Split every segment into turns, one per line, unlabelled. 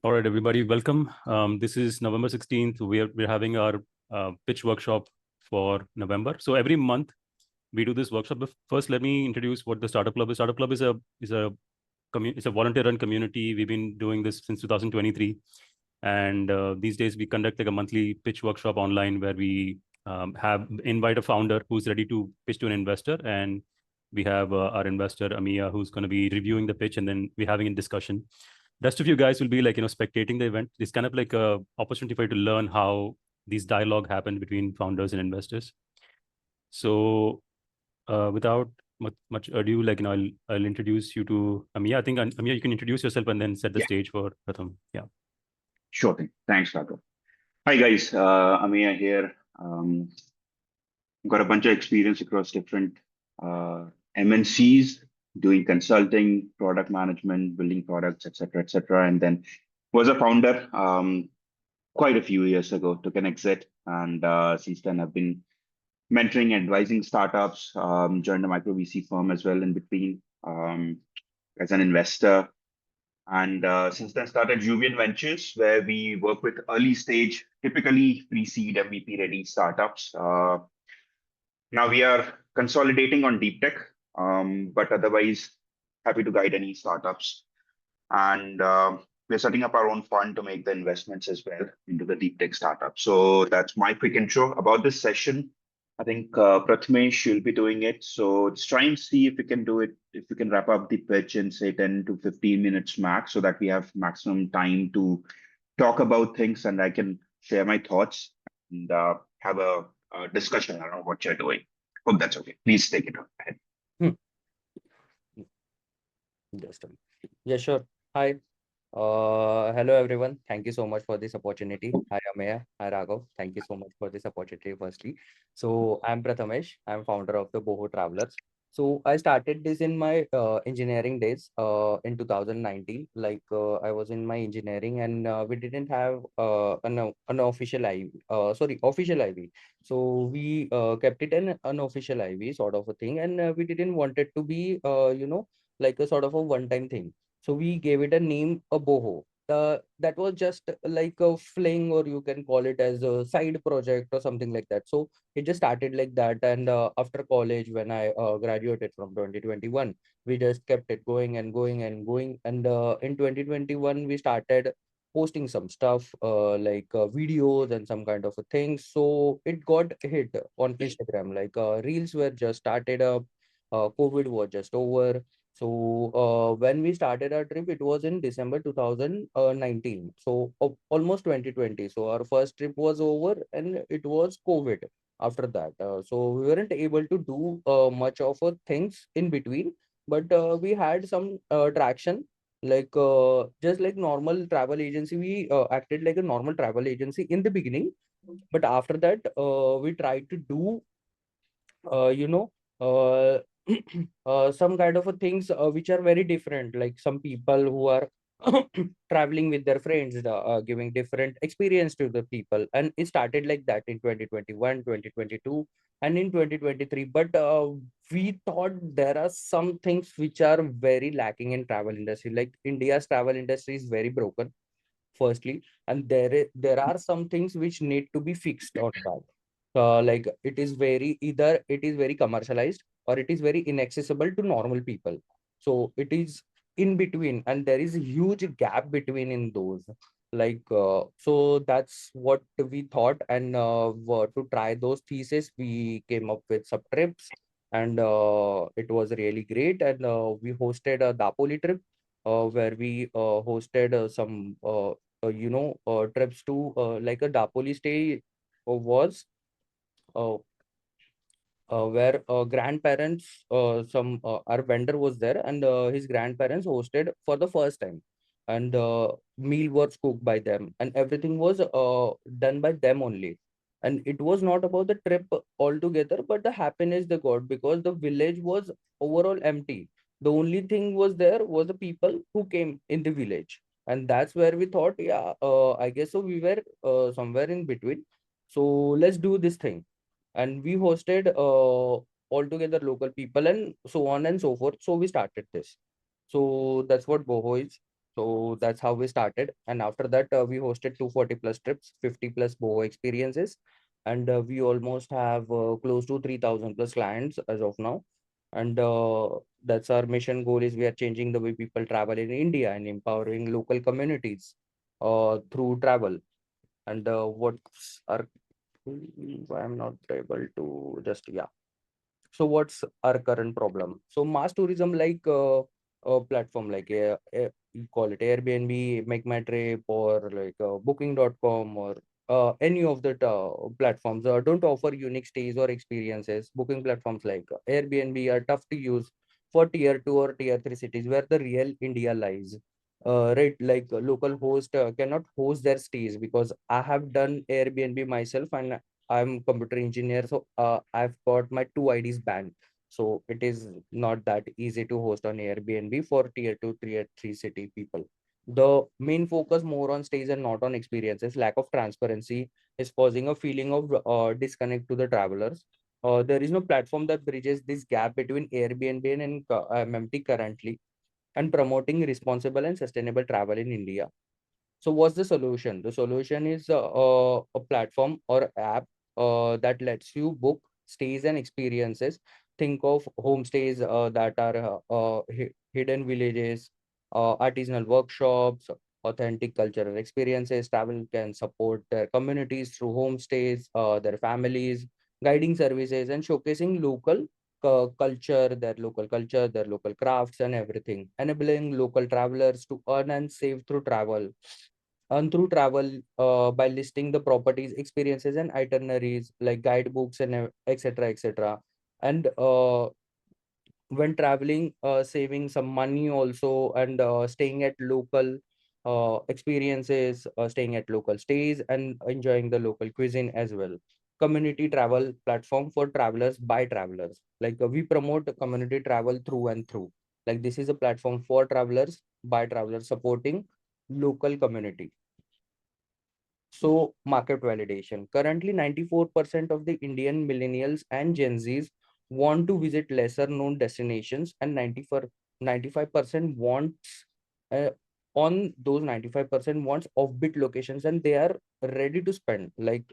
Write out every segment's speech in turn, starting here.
All right, everybody, welcome. This is November 16th. We're having our pitch workshop for November. So every month we do this workshop. But first, let me introduce what the Startup Club is. Startup Club is a volunteer-run community. We've been doing this since 2023, and these days we conduct like a monthly pitch workshop online where we have invite a founder who's ready to pitch to an investor, and we have our investor Amiya who's going to be reviewing the pitch, and then we're having a discussion. Rest of you guys will be like spectating the event. It's kind of like a opportunity for you to learn how these dialogue happen between founders and investors. So without much ado, I'll introduce you to Amiya. I think Amiya, you can introduce yourself and then set the
Yeah,
stage for Pratham. Yeah.
sure thing. Thanks, Raghav. Hi, guys. Amiya here. Got a bunch of experience across different MNCs, doing consulting, product management, building products, etc., and then was a founder quite a few years ago. Took an exit, and since then I've been mentoring, advising startups. Joined a micro VC firm as well in between as an investor. And since then, started Juvian Ventures, where we work with early stage, typically pre-seed MVP ready startups. Now we are consolidating on deep tech, but otherwise happy to guide any startups. And we're setting up our own fund to make the investments as well into the deep tech startup. So that's my quick intro about this session. I think Prathamesh will be doing it. So let's try and see if we can do it, if we can wrap up the pitch in say 10 to 15 minutes max so that we have maximum time to talk about things and I can share my thoughts and have a discussion around what you're doing. Hope that's okay. Please take it ahead.
Hmm. Just a minute. Yeah, sure. Hi. Hello everyone. Thank you so much for this opportunity. Hi Ameya. Hi Raghav. Thank you so much for this opportunity firstly. So I'm Prathamesh. I'm founder of the Boho Travelers. So I started this in my engineering days in 2019. I was in my engineering and we didn't have an official IV. Sorry, official IV. So we kept it an unofficial IV sort of a thing, and we didn't want it to be like a sort of a one-time thing. So we gave it a name, a boho. That was just like a fling, or you can call it as a side project or something like that. So it just started like that. And after college, when I graduated from 2021, we just kept it going and going and going. And in 2021, we started posting some stuff videos and some kind of a thing. So it got hit on Instagram. Reels were just started up. COVID was just over. So when we started our trip, it was in December 2019. So almost 2020. So our first trip was over and it was COVID after that. So we weren't able to do much of things in between, but we had some traction. Just like normal travel agency, we acted like a normal travel agency in the beginning. But after that, we tried to do uh, you know, uh, some kind of a things which are very different. Like some people who are traveling with their friends, giving different experience to the people. And it started like that in 2021, 2022, and in 2023. But we thought there are some things which are very lacking in travel industry. Like India's travel industry is very broken firstly, and there are some things which need to be fixed on that. Like either it is very commercialized or it is very inaccessible to normal people. So it is in between, and there is a huge gap between in those. So that's what we thought, and to try those thesis, we came up with some trips, and it was really great. And we hosted a Dapoli trip, where we hosted some trips to like a Dapoli stay was uh, where grandparents, some our vendor was there, and his grandparents hosted for the first time, and meal was cooked by them, and everything was done by them only. And it was not about the trip altogether, but the happiness they got, because the village was overall empty. The only thing was there was the people who came in the village, and that's where we thought, yeah, I guess so. We were somewhere in between, so let's do this thing. And we hosted altogether local people and so on and so forth. So we started this. So that's what Boho is. So that's how we started. And after that, we hosted 240 plus trips, 50 plus Boho experiences. And we almost have close to 3,000 plus clients as of now. And that's our mission goal is we are changing the way people travel in India and empowering local communities through travel. And what's our, I'm not able to just, yeah. So what's our current problem? So mass tourism like a platform like you call it Airbnb, Make My Trip, or like Booking.com or any of the platforms don't offer unique stays or experiences. Booking platforms like Airbnb are tough to use for tier 2 or tier 3 cities where the real India lies. Right, like local host cannot host their stays because I have done Airbnb myself and I'm computer engineer, so I've got my two IDs banned. So it is not that easy to host on Airbnb for tier 2, tier 3 city people. The main focus more on stays and not on experiences. Lack of transparency is causing a feeling of disconnect to the travelers. There is no platform that bridges this gap between Airbnb and MMT currently and promoting responsible and sustainable travel in India. So what's the solution? The solution is a platform or app that lets you book stays and experiences. Think of homestays that are hidden villages, artisanal workshops, authentic cultural experiences. Travel can support their communities through homestays, their families, guiding services, and showcasing local culture, their local crafts, and everything, enabling local travelers to earn and save through travel and through travel by listing the properties, experiences, and itineraries like guidebooks and etc. etc. And when traveling, saving some money also, and staying at local experiences, staying at local stays, and enjoying the local cuisine as well. Community travel platform for travelers by travelers. Like we promote community travel through and through. Like this is a platform for travelers by travelers supporting local community. So, market validation. Currently, 94% of the Indian millennials and Gen Zs want to visit lesser known destinations, and 95% wants on those 95% wants offbeat locations, and they are ready to spend. Like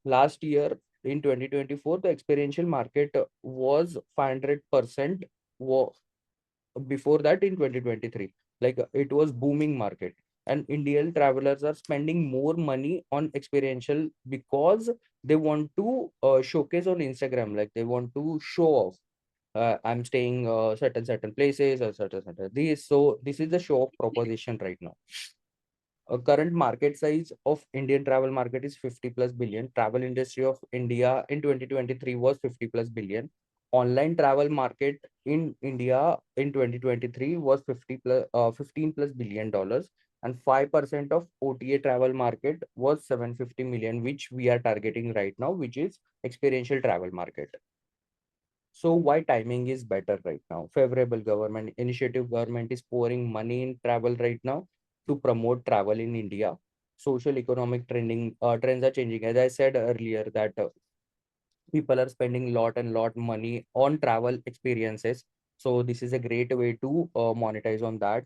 last year in 2024, the experiential market was 500% before that in 2023, like it was booming market, and Indian travelers are spending more money on experiential because they want to showcase on Instagram, like they want to show off. I'm staying certain places or certain this, so this is the show off proposition right now. Current market size of Indian travel market is 50 plus billion. Travel industry of India in 2023 was 50 plus billion. Online travel market in India in 2023 was 15 plus billion dollars, and 5% of OTA travel market was 750 million, which we are targeting right now, which is experiential travel market. So why timing is better right now? Favorable government initiative. Government is pouring money in travel right now to promote travel in India. Social economic trends are changing. As I said earlier, that people are spending lot and lot money on travel experiences. So this is a great way to monetize on that.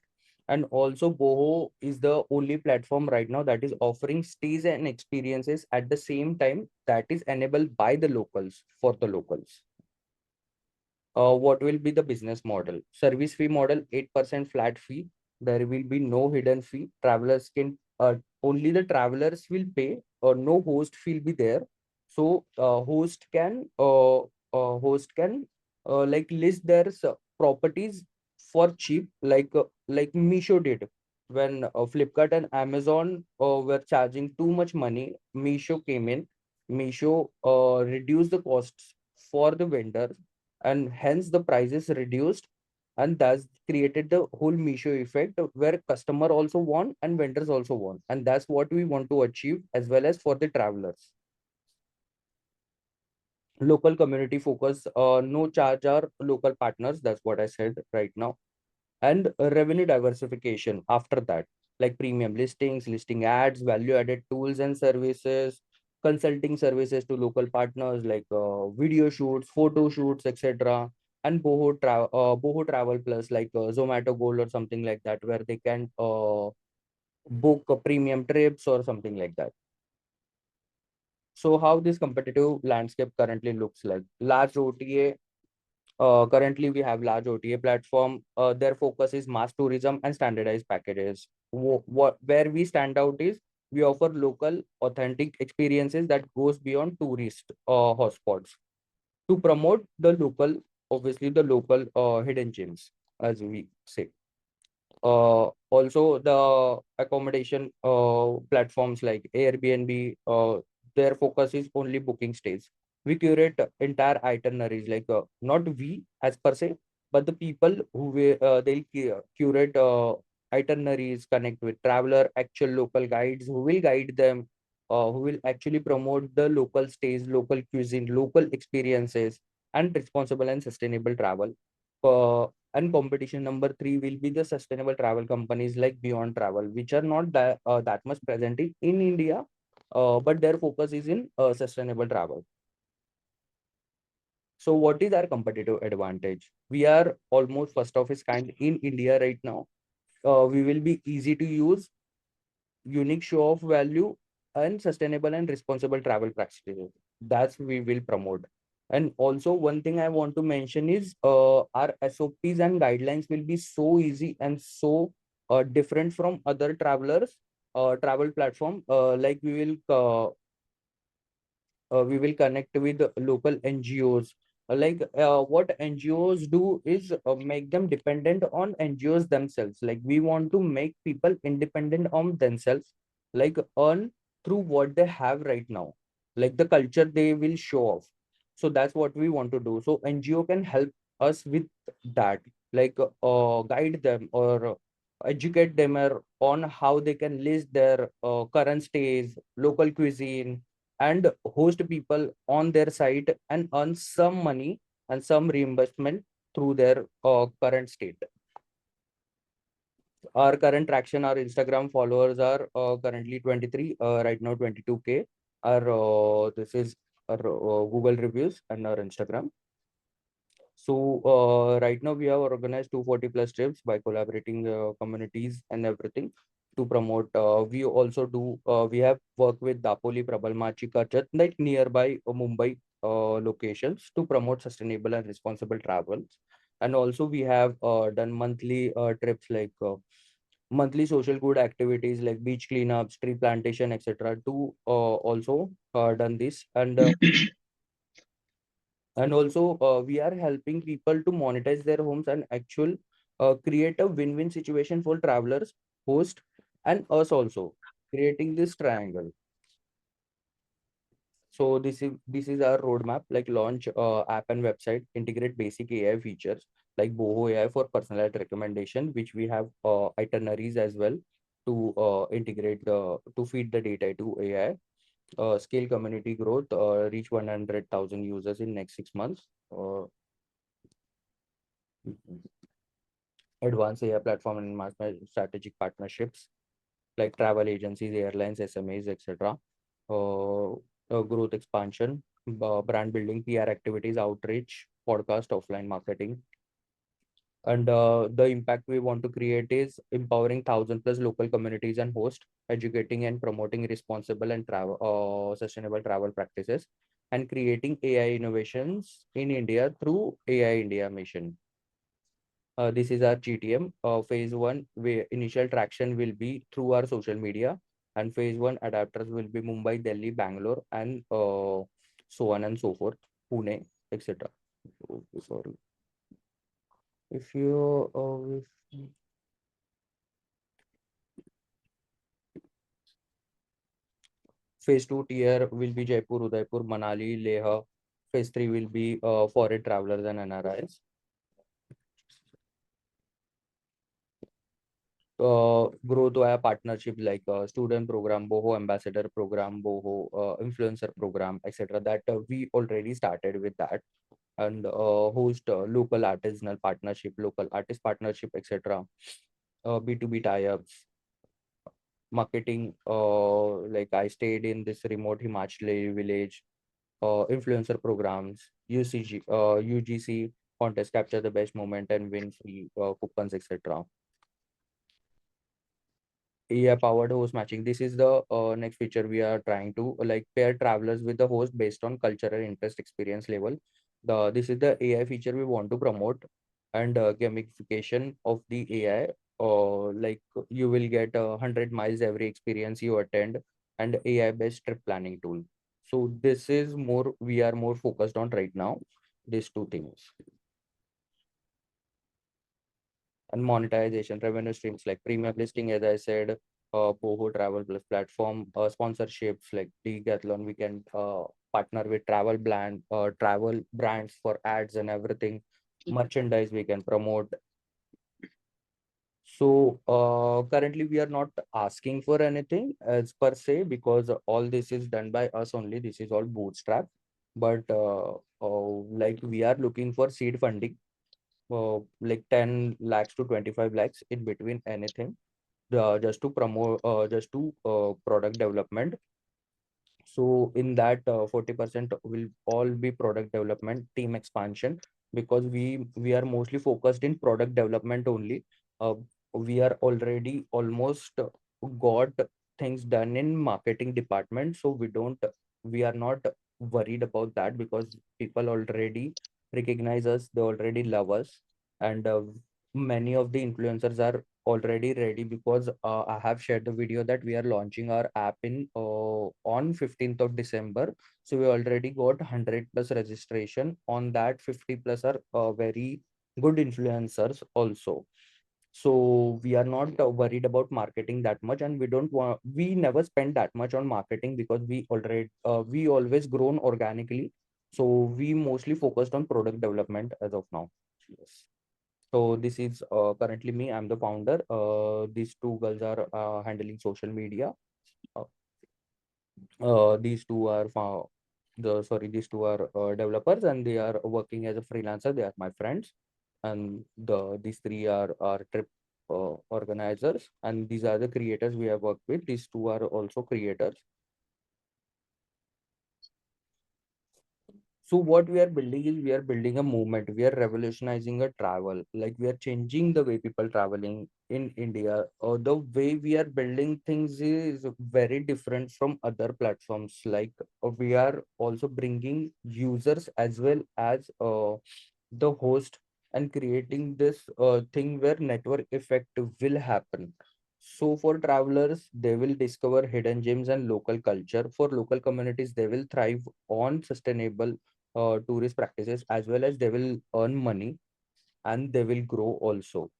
And also Boho is the only platform right now that is offering stays and experiences at the same time that is enabled by the locals for the locals. What will be the business model? Service fee model, 8% flat fee. There will be no hidden fee. Travelers can only the travelers will pay, or no host fee will be there. So host can like list their properties for cheap, like Misho did when Flipkart and Amazon were charging too much money. Misho came in. Misho reduced the costs for the vendors, and hence the prices reduced, and that's created the whole Misho effect where customer also won and vendors also won, and that's what we want to achieve as well as for the travelers. Local community focus, no charge our local partners, that's what I said right now. And revenue diversification after that, like premium listings, listing ads, value added tools and services, consulting services to local partners like video shoots, photo shoots, etc. and Boho Travel Plus, like Zomato Gold or something like that, where they can book premium trips or something like that. So how this competitive landscape currently looks like? Large OTA. Currently, we have large OTA platform. Their focus is mass tourism and standardized packages. Where we stand out is we offer local, authentic experiences that goes beyond tourist hotspots to promote the local, obviously the local hidden gems, as we say. Also, the accommodation platforms like Airbnb, their focus is only booking stays. We curate entire itineraries, like not we as per se, but the people who they'll curate itineraries, connect with traveler, actual local guides who will guide them, who will actually promote the local stays, local cuisine, local experiences, and responsible and sustainable travel. And competition number three will be the sustainable travel companies like Beyond Travel, which are not that much present in India, but their focus is in sustainable travel. So, what is our competitive advantage? We are almost first of its kind in India right now. We will be easy to use, unique show of value, and sustainable and responsible travel practices. That's we will promote. And also one thing I want to mention is our SOPs and guidelines will be so easy and so different from other travel platform. Like we will connect with local NGOs. What NGOs do is make them dependent on NGOs themselves. Like we want to make people independent on themselves, like earn through what they have right now, like the culture they will show off. So that's what we want to do. So NGO can help us with that, like guide them or educate them on how they can list their current stays, local cuisine, and host people on their site and earn some money and some reimbursement through their current state. Our current traction, our Instagram followers are currently 23, right now 22K. Our this is our Google reviews and our Instagram. So right now we have organized 240 plus trips by collaborating communities and everything to promote. We also do, we have worked with Dapoli, Prabalmachi, Karchat, like nearby Mumbai locations to promote sustainable and responsible travels. And also we have done monthly trips, like monthly social good activities like beach cleanups, tree plantation, etc. to also done this. And also we are helping people to monetize their homes and actual create a win-win situation for travelers, host, and us also, creating this triangle. So this is our roadmap, like launch app and website, integrate basic AI features like Boho AI for personalized recommendation, which we have itineraries as well to integrate to feed the data to AI. Scale community growth, reach 100,000 users in next 6 months. Advanced AI platform and strategic partnerships like travel agencies, airlines, SMEs, etc. Growth expansion, brand building, PR activities, outreach, podcast, offline marketing. And the impact we want to create is empowering 1,000+ local communities and hosts, educating and promoting responsible and sustainable travel practices, and creating AI innovations in India through AI India mission. This is our GTM. Phase one, where initial traction will be through our social media, and phase one adapters will be Mumbai, Delhi, Bangalore, and so on and so forth, Pune, etc. Sorry. If you phase two tier will be Jaipur, Udaipur, Manali, Leh. Phase three will be foreign travelers and NRIs. Grow via partnership like student program, Boho ambassador program, Boho influencer program, etc. That we already started with that, and host local artisanal partnership, local artist partnership, etc. B2B tie-ups, marketing. Like I stayed in this remote Himachali village. Influencer programs, UGC, contest, capture the best moment and win free coupons, etc. AI powered host matching. This is the next feature we are trying to like pair travelers with the host based on cultural interest experience level. This is the AI feature we want to promote, and gamification of the AI. Like you will get 100 miles every experience you attend, and AI based trip planning tool. So this is more we are more focused on right now. These two things. And monetization revenue streams like premium listing, as I said, Boho travel plus platform, sponsorships like Decathlon. We can partner with travel brands for ads and everything. Merchandise we can promote. So currently we are not asking for anything as per se, because all this is done by us only. This is all bootstrap. But like we are looking for seed funding, like 10 lakhs to 25 lakhs in between anything, just to promote, just to product development. So in that 40% will all be product development, team expansion, because we are mostly focused in product development only. uh, we are already almost got things done in marketing department, so we are not worried about that, because people already recognize us, they already love us. And many of the influencers are already ready, because I have shared the video that we are launching our app in on 15th of December. So we already got 100 plus registration. On that, 50 plus are very good influencers also. So we are not worried about marketing that much, and we never spend that much on marketing, because we always grown organically. So we mostly focused on product development as of now. Yes. So this is currently me. I'm the founder. These two girls are handling social media. Uh, these two are these two are developers, and they are working as a freelancer. They are my friends, and these three are trip organizers, and these are the creators we have worked with. These two are also creators. So what we are building is we are building a movement. We are revolutionizing a travel. Like we are changing the way people traveling in India. The way we are building things is very different from other platforms. Like we are also bringing users as well as the host, and creating this thing where network effect will happen. So for travelers, they will discover hidden gems and local culture. For local communities, they will thrive on sustainable tourist practices, as well as they will earn money and they will grow also.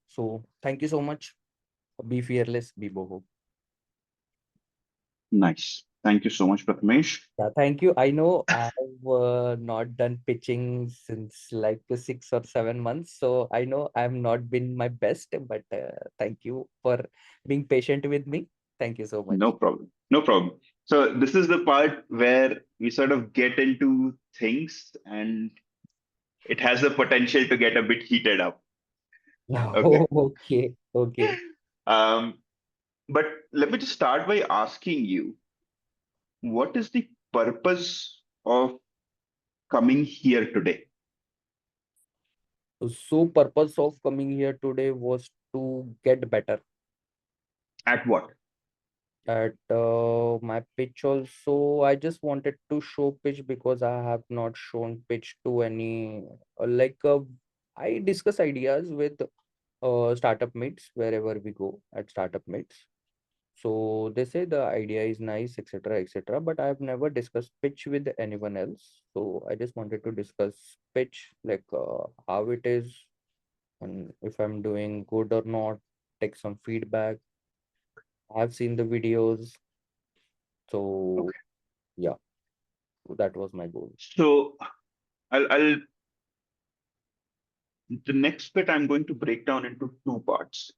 So thank you so much. Be fearless, be boho.
Nice. Thank you so much, Prathamesh.
Yeah, thank you. I know I've not done pitching since like 6 or 7 months, so I know I've not been my best, but thank you for being patient with me. Thank you so
No
much.
problem. No problem. So this is the part where we sort of get into things and it has the potential to get a bit heated up. Okay.
Okay, okay.
Um, but let me just start by asking you, what is the purpose of coming here today?
So purpose of coming here today was to get better
At what?
at my pitch also. I just wanted to show pitch, because I have not shown pitch to any I discuss ideas with startup meets wherever we go at startup meets. So they say the idea is nice, etc., etc. But I have never discussed pitch with anyone else. So I just wanted to discuss pitch, like how it is, and if I'm doing good or not, take some feedback. I've seen the videos. So
Okay.
yeah, that was my goal.
So I'll the next bit I'm going to break down into two parts.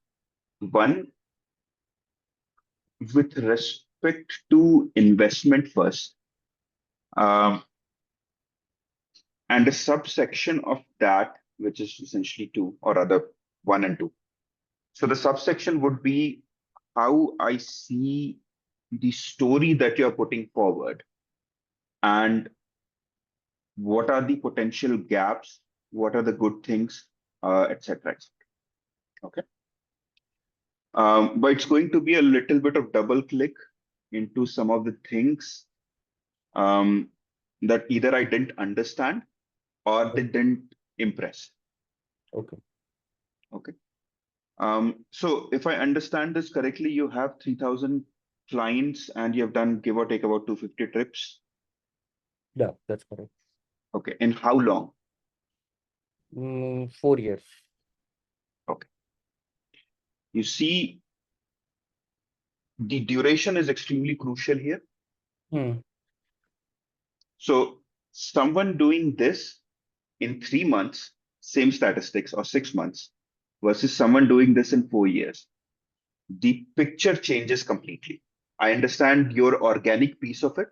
One, with respect to investment first, um, and a subsection of that, which is essentially two, or rather one and two. So the subsection would be how I see the story that you're putting forward, and what are the potential gaps, what are the good things, etc. etc. Okay. But it's going to be a little bit of double click into some of the things um, that either I didn't understand or they didn't impress.
Okay.
Okay. So if I understand this correctly, you have 3,000 clients and you have done give or take about 250 trips.
Yeah, that's correct.
Okay. In how long?
4 years.
Okay. You see, the duration is extremely crucial here.
Hmm.
So someone doing this in 3 months, same statistics, or 6 months, versus someone doing this in 4 years, the picture changes completely. I understand your organic piece of it,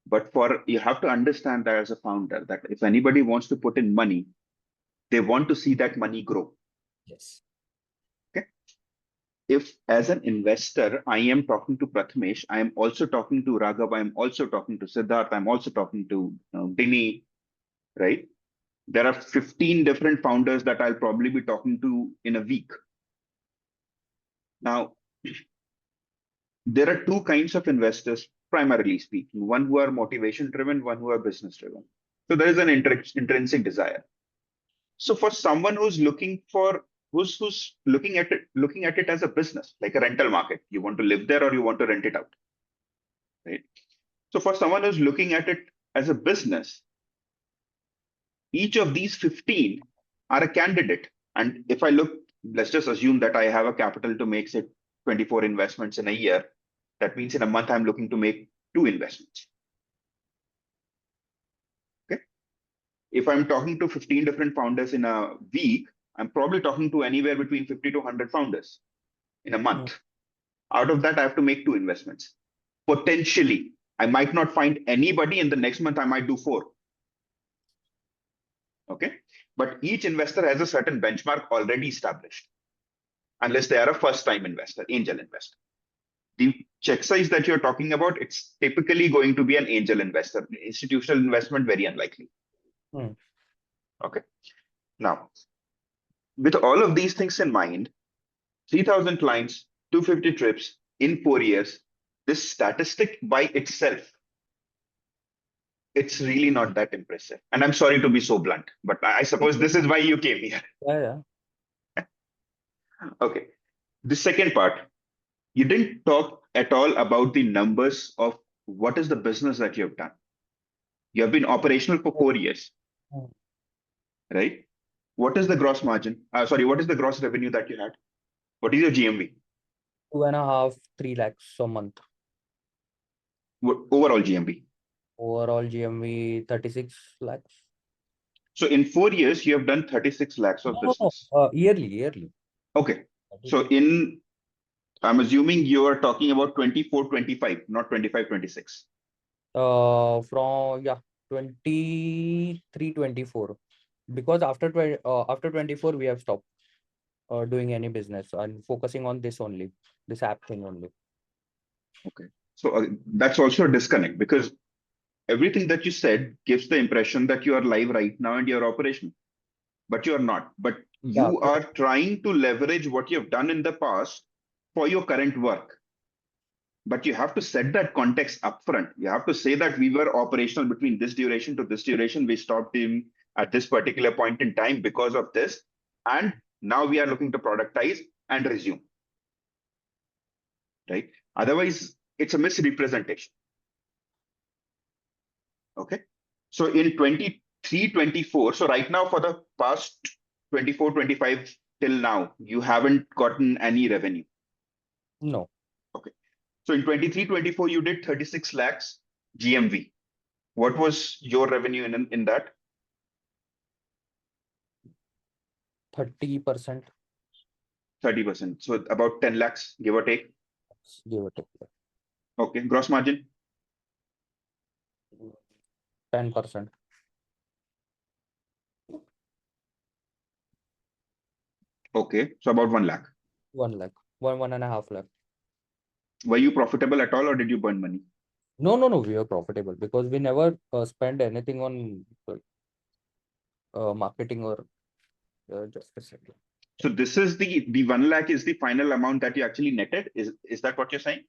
but you have to understand that as a founder, that if anybody wants to put in money, they want to see that money grow.
Yes.
Okay. If as an investor, I am talking to Prathamesh, I am also talking to Raghav, I am also talking to Siddharth, I'm also talking to Dini, right? There are 15 different founders that I'll probably be talking to in a week. Now, there are two kinds of investors, primarily speaking, one who are motivation driven, one who are business driven. So there is an intrinsic desire. So for someone who's who's looking at it as a business, like a rental market, you want to live there or you want to rent it out, right? So for someone who's looking at it as a business, each of these 15 are a candidate. And if I look, let's just assume that I have a capital to make, say, 24 investments in a year. That means in a month, I'm looking to make 2 investments. Okay. If I'm talking to 15 different founders in a week, I'm probably talking to anywhere between 50 to 100 founders in a month. Out of that, I have to make 2 investments. Potentially, I might not find anybody, and the next month I might do 4. Okay. But each investor has a certain benchmark already established, unless they are a first time investor, angel investor. The check size that you're talking about, it's typically going to be an angel investor. Institutional investment, very unlikely.
Hmm.
Okay. Now, with all of these things in mind, 3,000 clients, 250 trips in 4 years, this statistic by itself, it's really not that impressive. And I'm sorry to be so blunt, but I suppose this is why you came here.
Yeah.
Okay. The second part, you didn't talk at all about the numbers of what is the business that you have done. You have been operational for 4 years,
Hmm.
right? What is the gross margin? What is the gross revenue that you had? What is your GMV?
2.5, 3 lakhs a month.
Overall GMV.
Overall GMV 36 lakhs.
So in 4 years, you have done 36 lakhs of
No.
business.
Yearly.
Okay. So
36.
I'm assuming you are talking about 24, 25, not 25, 26.
From 23, 24. Because after 24 we have stopped doing any business and focusing on this app thing only.
Okay. So that's also a disconnect, because everything that you said gives the impression that you are live right now and you're operational, but you are not. But
Yeah.
you are trying to leverage what you've done in the past for your current work. But you have to set that context upfront. You have to say that we were operational between this duration to this duration. We stopped him at this particular point in time because of this. And now we are looking to productize and resume. Right? Otherwise, it's a misrepresentation. Okay. So in 23, 24, so right now for the past 24, 25 till now, you haven't gotten any revenue.
No.
Okay. So in 23, 24, you did 36 lakhs GMV. What was your revenue in that?
30%.
30%. So about 10 lakhs, give or take.
Give or take.
Okay. Gross margin?
10%.
Okay. So about 1 lakh.
1 lakh. 1.5 lakh.
Were you profitable at all, or did you burn money?
No, we were profitable because we never spend anything on marketing or just a second.
So this is the 1 lakh is the final amount that you actually netted. Is that what you're saying?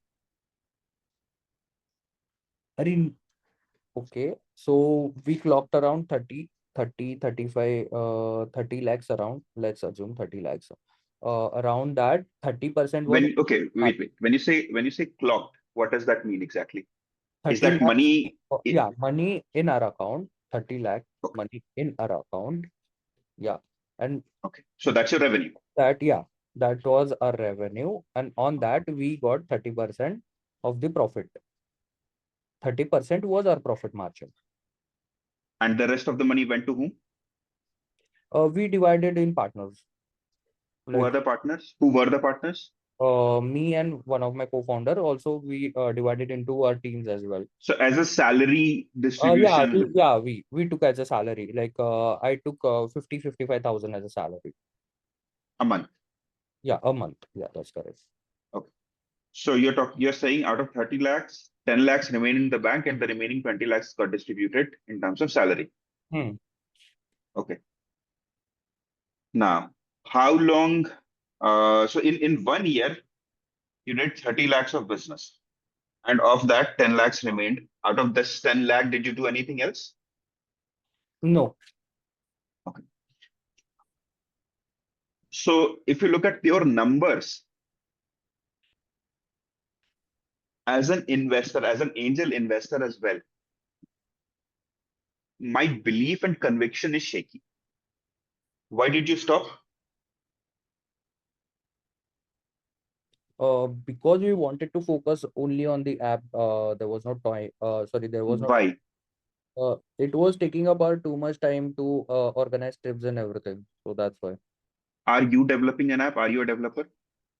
Okay, so we clocked around 35, 30 lakhs around, let's assume 30 lakhs. Around that, 30% was
Okay, wait. When you say clocked, what does that mean exactly? Is
30
that
lakhs.
money?
Yeah, money in our account, 30 lakh
Okay,
money in our account. Yeah. And
okay. So that's your revenue.
that, yeah, that was our revenue. And on that, we got 30% of the profit. 30% was our profit margin.
And the rest of the money went to whom?
We divided in partners.
Who are
Like
the partners? Who were the partners?
me and one of my co-founder, also we divided into our teams as well.
So as a salary
Yeah,
distribution
we took as a salary. Like I took 55,000 as a salary.
a month.
Yeah, a month. Yeah, that's correct.
Okay. So you're saying out of 30 lakhs, 10 lakhs remain in the bank and the remaining 20 lakhs got distributed in terms of salary.
Hmm.
Okay. Now, how long? So in 1 year, you did 30 lakhs of business. And of that, 10 lakhs remained. Out of this 10 lakh, did you do anything else?
No.
Okay. So if you look at pure numbers, as an investor, as an angel investor as well, my belief and conviction is shaky. Why did you stop?
Because we wanted to focus only on the app. There was no time. Sorry, there was no.
Why?
It was taking about too much time to organize trips and everything. So that's why.
Are you developing an app? Are you a developer?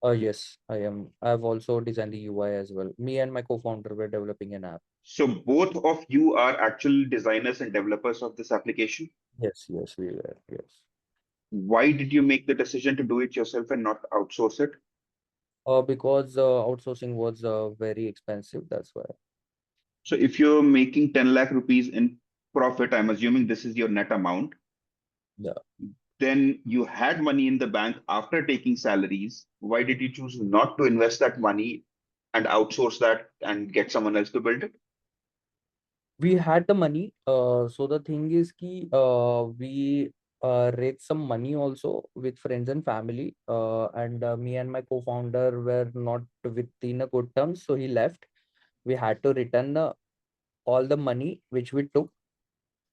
Yes, I am. I've also designed the UI as well. Me and my co-founder were developing an app.
So both of you are actual designers and developers of this application.
Yes, we were. Yes.
Why did you make the decision to do it yourself and not outsource it?
Because outsourcing was very expensive. That's why.
So if you're making 10 lakh rupees in profit, I'm assuming this is your net amount,
Yeah.
then you had money in the bank after taking salaries. Why did you choose not to invest that money and outsource that and get someone else to build it?
We had the money. So the thing is ki we raised some money also with friends and family. And me and my co-founder were not within a good terms, so he left. We had to return all the money which we took.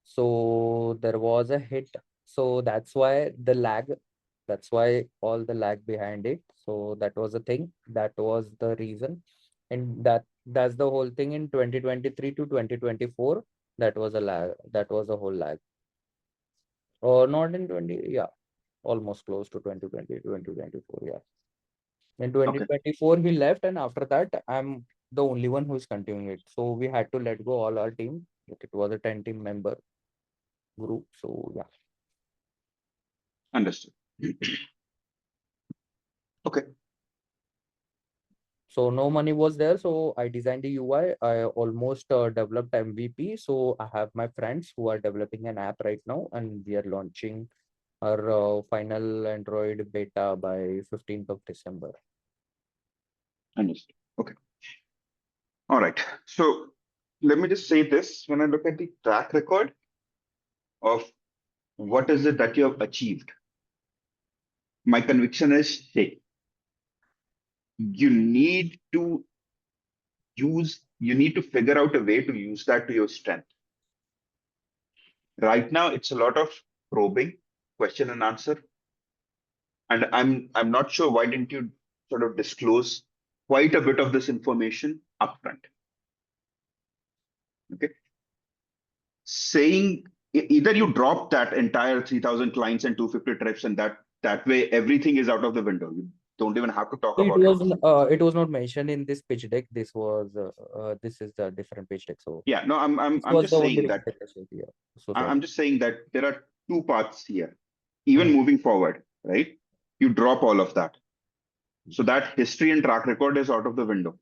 So there was a hit. So that's why the lag. That's why all the lag behind it. So that was the thing. That was the reason. And that's the whole thing in 2023 to 2024. That was a lag. That was a whole lag. Or not in 20, yeah, almost close to 2020, 2024. Yeah. In
Okay,
2024, he left, and after that, I'm the only one who's continuing it. So we had to let go all our team. Like, it was a 10 team member group. So yeah.
understood. Okay,
So no money was there. So I designed the UI. I almost developed MVP. So I have my friends who are developing an app right now, and we are launching our final Android beta by 15th of December.
understood. Okay. All right. So let me just say this. When I look at the track record of what is it that you have achieved, my conviction is, hey, you need to figure out a way to use that to your strength. Right now, it's a lot of probing, question and answer. And I'm not sure why didn't you sort of disclose quite a bit of this information upfront. Okay. Saying either you drop that entire 3,000 clients and 250 trips, and that way everything is out of the window. You don't even have to talk about it.
It was not mentioned in this pitch deck. This is the different pitch deck. So
Yeah, no, I'm I'm
this
I'm
was
just
the only
saying
reason
that
I said, yeah. So
I-
sorry.
I'm just saying that there are two paths here. Even
Hmm.
moving forward, right? You drop all of that. So that history and track record is out of the window.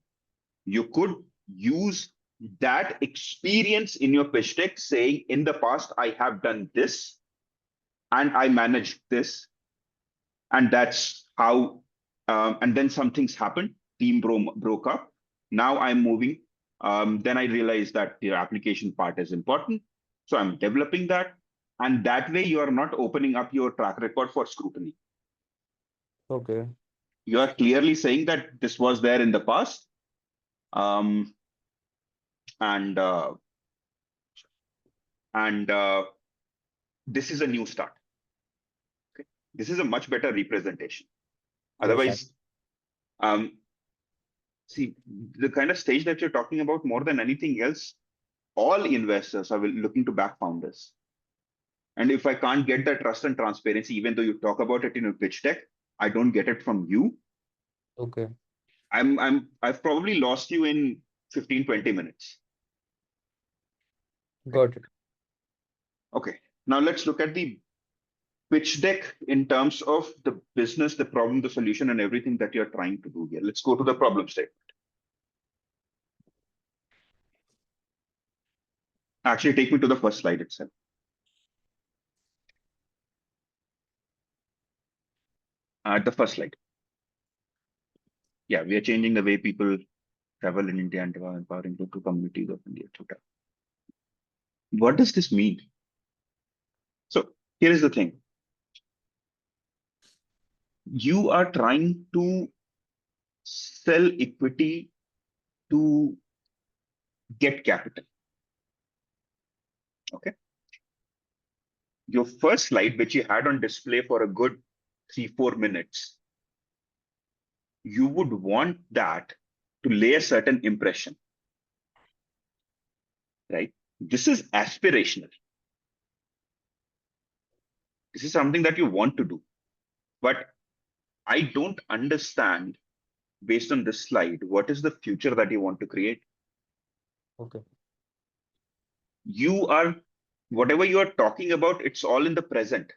You could use that experience in your pitch deck saying, in the past, I have done this and I managed this. And that's how, and then some things happened. Team broke up. Now I'm moving. Then I realized that the application part is important. So I'm developing that. And that way, you are not opening up your track record for scrutiny.
Okay.
You are clearly saying that this was there in the past. Um, and this is a new start. Okay? This is a much better representation.
Yes,
Otherwise, see, the kind of stage that you're talking about, more than anything else, all investors are looking to back founders. And if I can't get that trust and transparency, even though you talk about it in a pitch deck, I don't get it from you.
okay.
I've probably lost you in 15, 20 minutes.
Got it.
Okay. Now let's look at the pitch deck in terms of the business, the problem, the solution, and everything that you're trying to do here. Let's go to the problem statement. Actually, take me to the first slide itself. The first slide. Yeah, we are changing the way people travel in India and empowering local communities of India, etc. What does this mean? So here is the thing. You are trying to sell equity to get capital. Okay. Your first slide, which you had on display for a good 3-4 minutes, you would want that to lay a certain impression, right? This is aspirational. This is something that you want to do. But I don't understand, based on this slide, what is the future that you want to create?
Okay.
You are, whatever you are talking about, it's all in the present.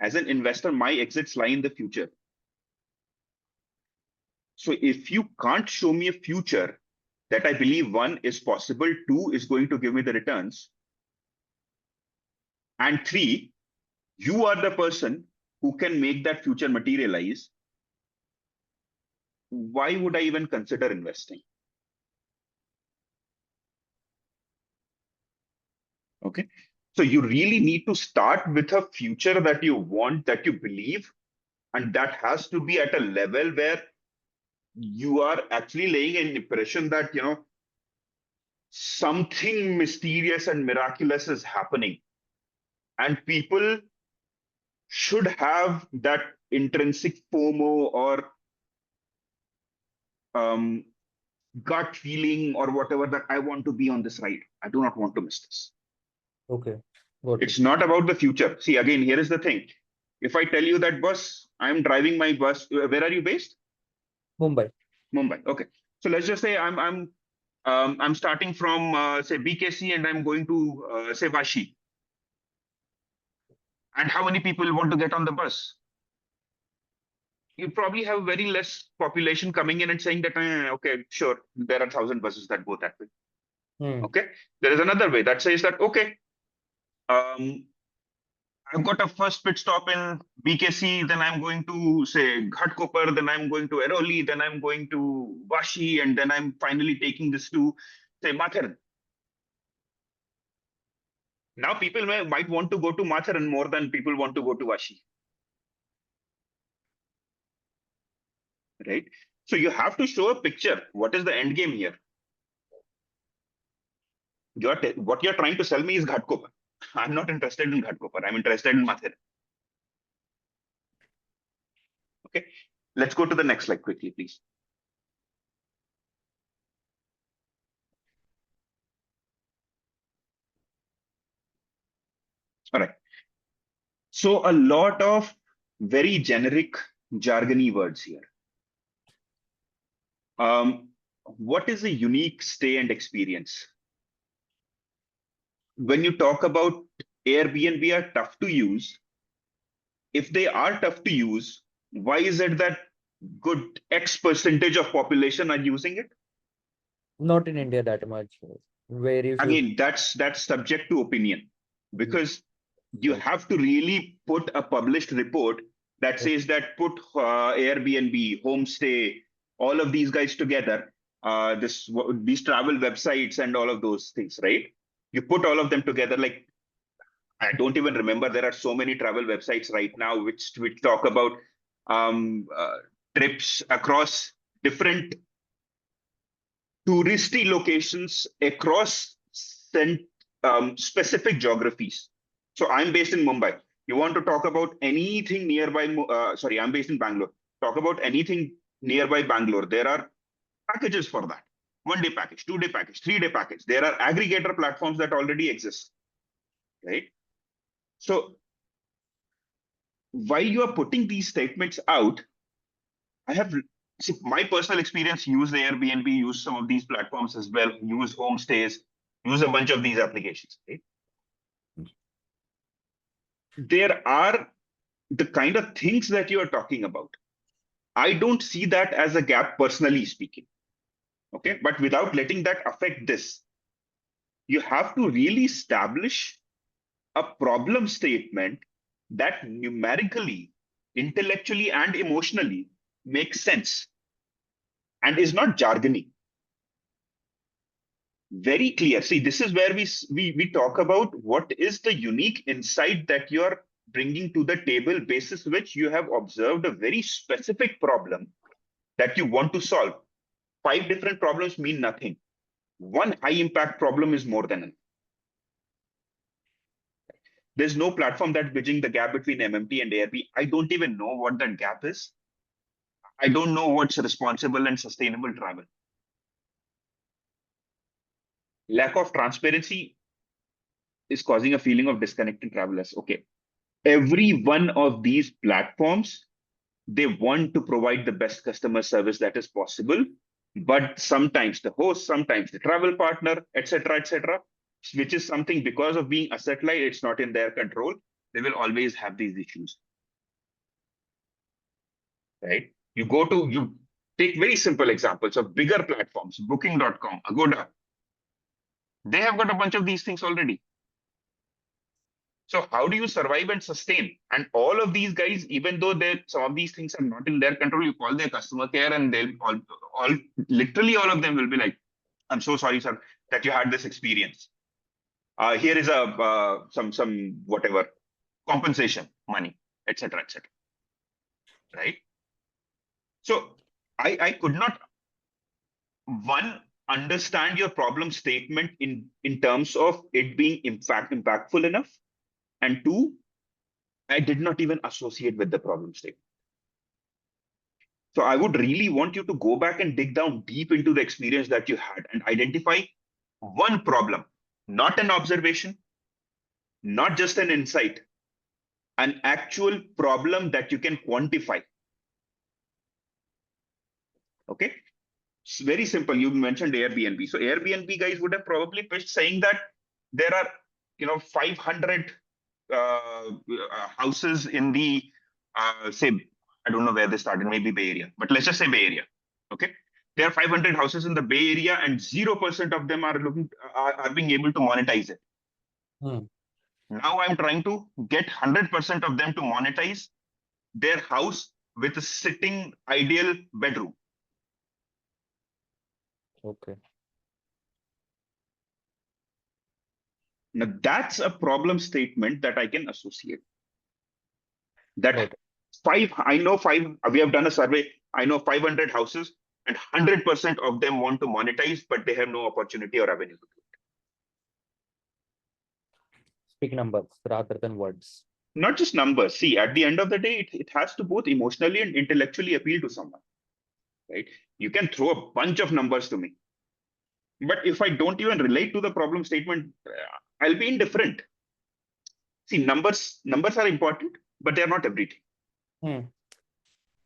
As an investor, my exits lie in the future. So if you can't show me a future that I believe, one, is possible, two, is going to give me the returns, and three, you are the person who can make that future materialize, why would I even consider investing? Okay. So you really need to start with a future that you want, that you believe, and that has to be at a level where you are actually laying an impression that, you know, something mysterious and miraculous is happening. And people should have that intrinsic FOMO or gut feeling or whatever, that I want to be on this ride. I do not want to miss this.
Okay. Got
It's
it.
not about the future. See, again, here is the thing. If I tell you that, bus, I'm driving my bus, where are you based?
Mumbai.
Mumbai. Okay. So let's just say I'm starting from say BKC and I'm going to say Vashi. And how many people want to get on the bus? You probably have very less population coming in and saying that, okay, sure, there are 1,000 buses that go that way.
Hmm.
Okay. There is another way that says that, okay, I've got a first pit stop in BKC, then I'm going to say Ghatkopar, then I'm going to Airoli, then I'm going to Vashi, and then I'm finally taking this to say Matharan. Now people might want to go to Matharan more than people want to go to Vashi. Right? So you have to show a picture. What is the end game here? What you're trying to sell me is Ghatkopar. I'm not interested in Ghatkopar. I'm interested in Matharan. Okay. Let's go to the next slide quickly, please. All right. So a lot of very generic jargony words here. What is a unique stay and experience? When you talk about Airbnb are tough to use, if they are tough to use, why is it that good X percentage of population are using it?
Not in India that much. Very few.
Again, that's subject to opinion, because you
Right.
have to really put a published report that
Okay.
says that put Airbnb, homestay, all of these guys together, these travel websites and all of those things, right? You put all of them together. Like, I don't even remember. There are so many travel websites right now which talk about um, uh, trips across different touristy locations across specific geographies. So I'm based in Mumbai. You want to talk about anything nearby? Sorry, I'm based in Bangalore. Talk about anything nearby Bangalore. There are packages for that. 1 day package, 2 day package, 3 day package. There are aggregator platforms that already exist, right? So while you are putting these statements out, I have see, my personal experience, use Airbnb, use some of these platforms as well, use homestays, use a bunch of these applications. Right? There are the kind of things that you are talking about. I don't see that as a gap, personally speaking. Okay, but without letting that affect this, you have to really establish a problem statement that numerically, intellectually, and emotionally makes sense and is not jargony. Very clear. See, this is where we talk about what is the unique insight that you are bringing to the table, basis which you have observed a very specific problem that you want to solve. 5 different problems mean nothing. One high impact problem is more than enough. There's no platform that's bridging the gap between MMT and ARP. I don't even know what that gap is. I don't know what's responsible and sustainable travel. Lack of transparency is causing a feeling of disconnected travelers. Okay. Every one of these platforms, they want to provide the best customer service that is possible, but sometimes the host, sometimes the travel partner, etc., which is something, because of being asset light, it's not in their control. They will always have these issues, right? You take very simple examples of bigger platforms, booking.com, Agoda. They have got a bunch of these things already. So how do you survive and sustain? And all of these guys, even though some of these things are not in their control, you call their customer care and they'll all literally all of them will be like, "I'm so sorry, sir, that you had this experience. Here is a some whatever compensation money, etc." Right? So I could not, one, understand your problem statement in terms of it being impactful enough, and two, I did not even associate with the problem statement. So I would really want you to go back and dig down deep into the experience that you had and identify one problem, not an observation, not just an insight, an actual problem that you can quantify. Okay. It's very simple. You mentioned Airbnb. So Airbnb guys would have probably pitched saying that there are, 500 houses in the, say, I don't know where they started, maybe Bay Area, but let's just say Bay Area. Okay. There are 500 houses in the Bay Area and 0% of them are being able to monetize it.
Hmm.
Now I'm trying to get 100% of them to monetize their house with a sitting ideal bedroom.
Okay.
Now that's a problem statement that I can associate. That
Got it.
we have done a survey. I know 500 houses and 100% of them want to monetize, but they have no opportunity or avenue to do it.
Speak numbers rather than words.
Not just numbers. See, at the end of the day, it has to both emotionally and intellectually appeal to someone, right? You can throw a bunch of numbers to me, but if I don't even relate to the problem statement, I'll be indifferent. See, numbers are important, but they're not everything.
Hmm.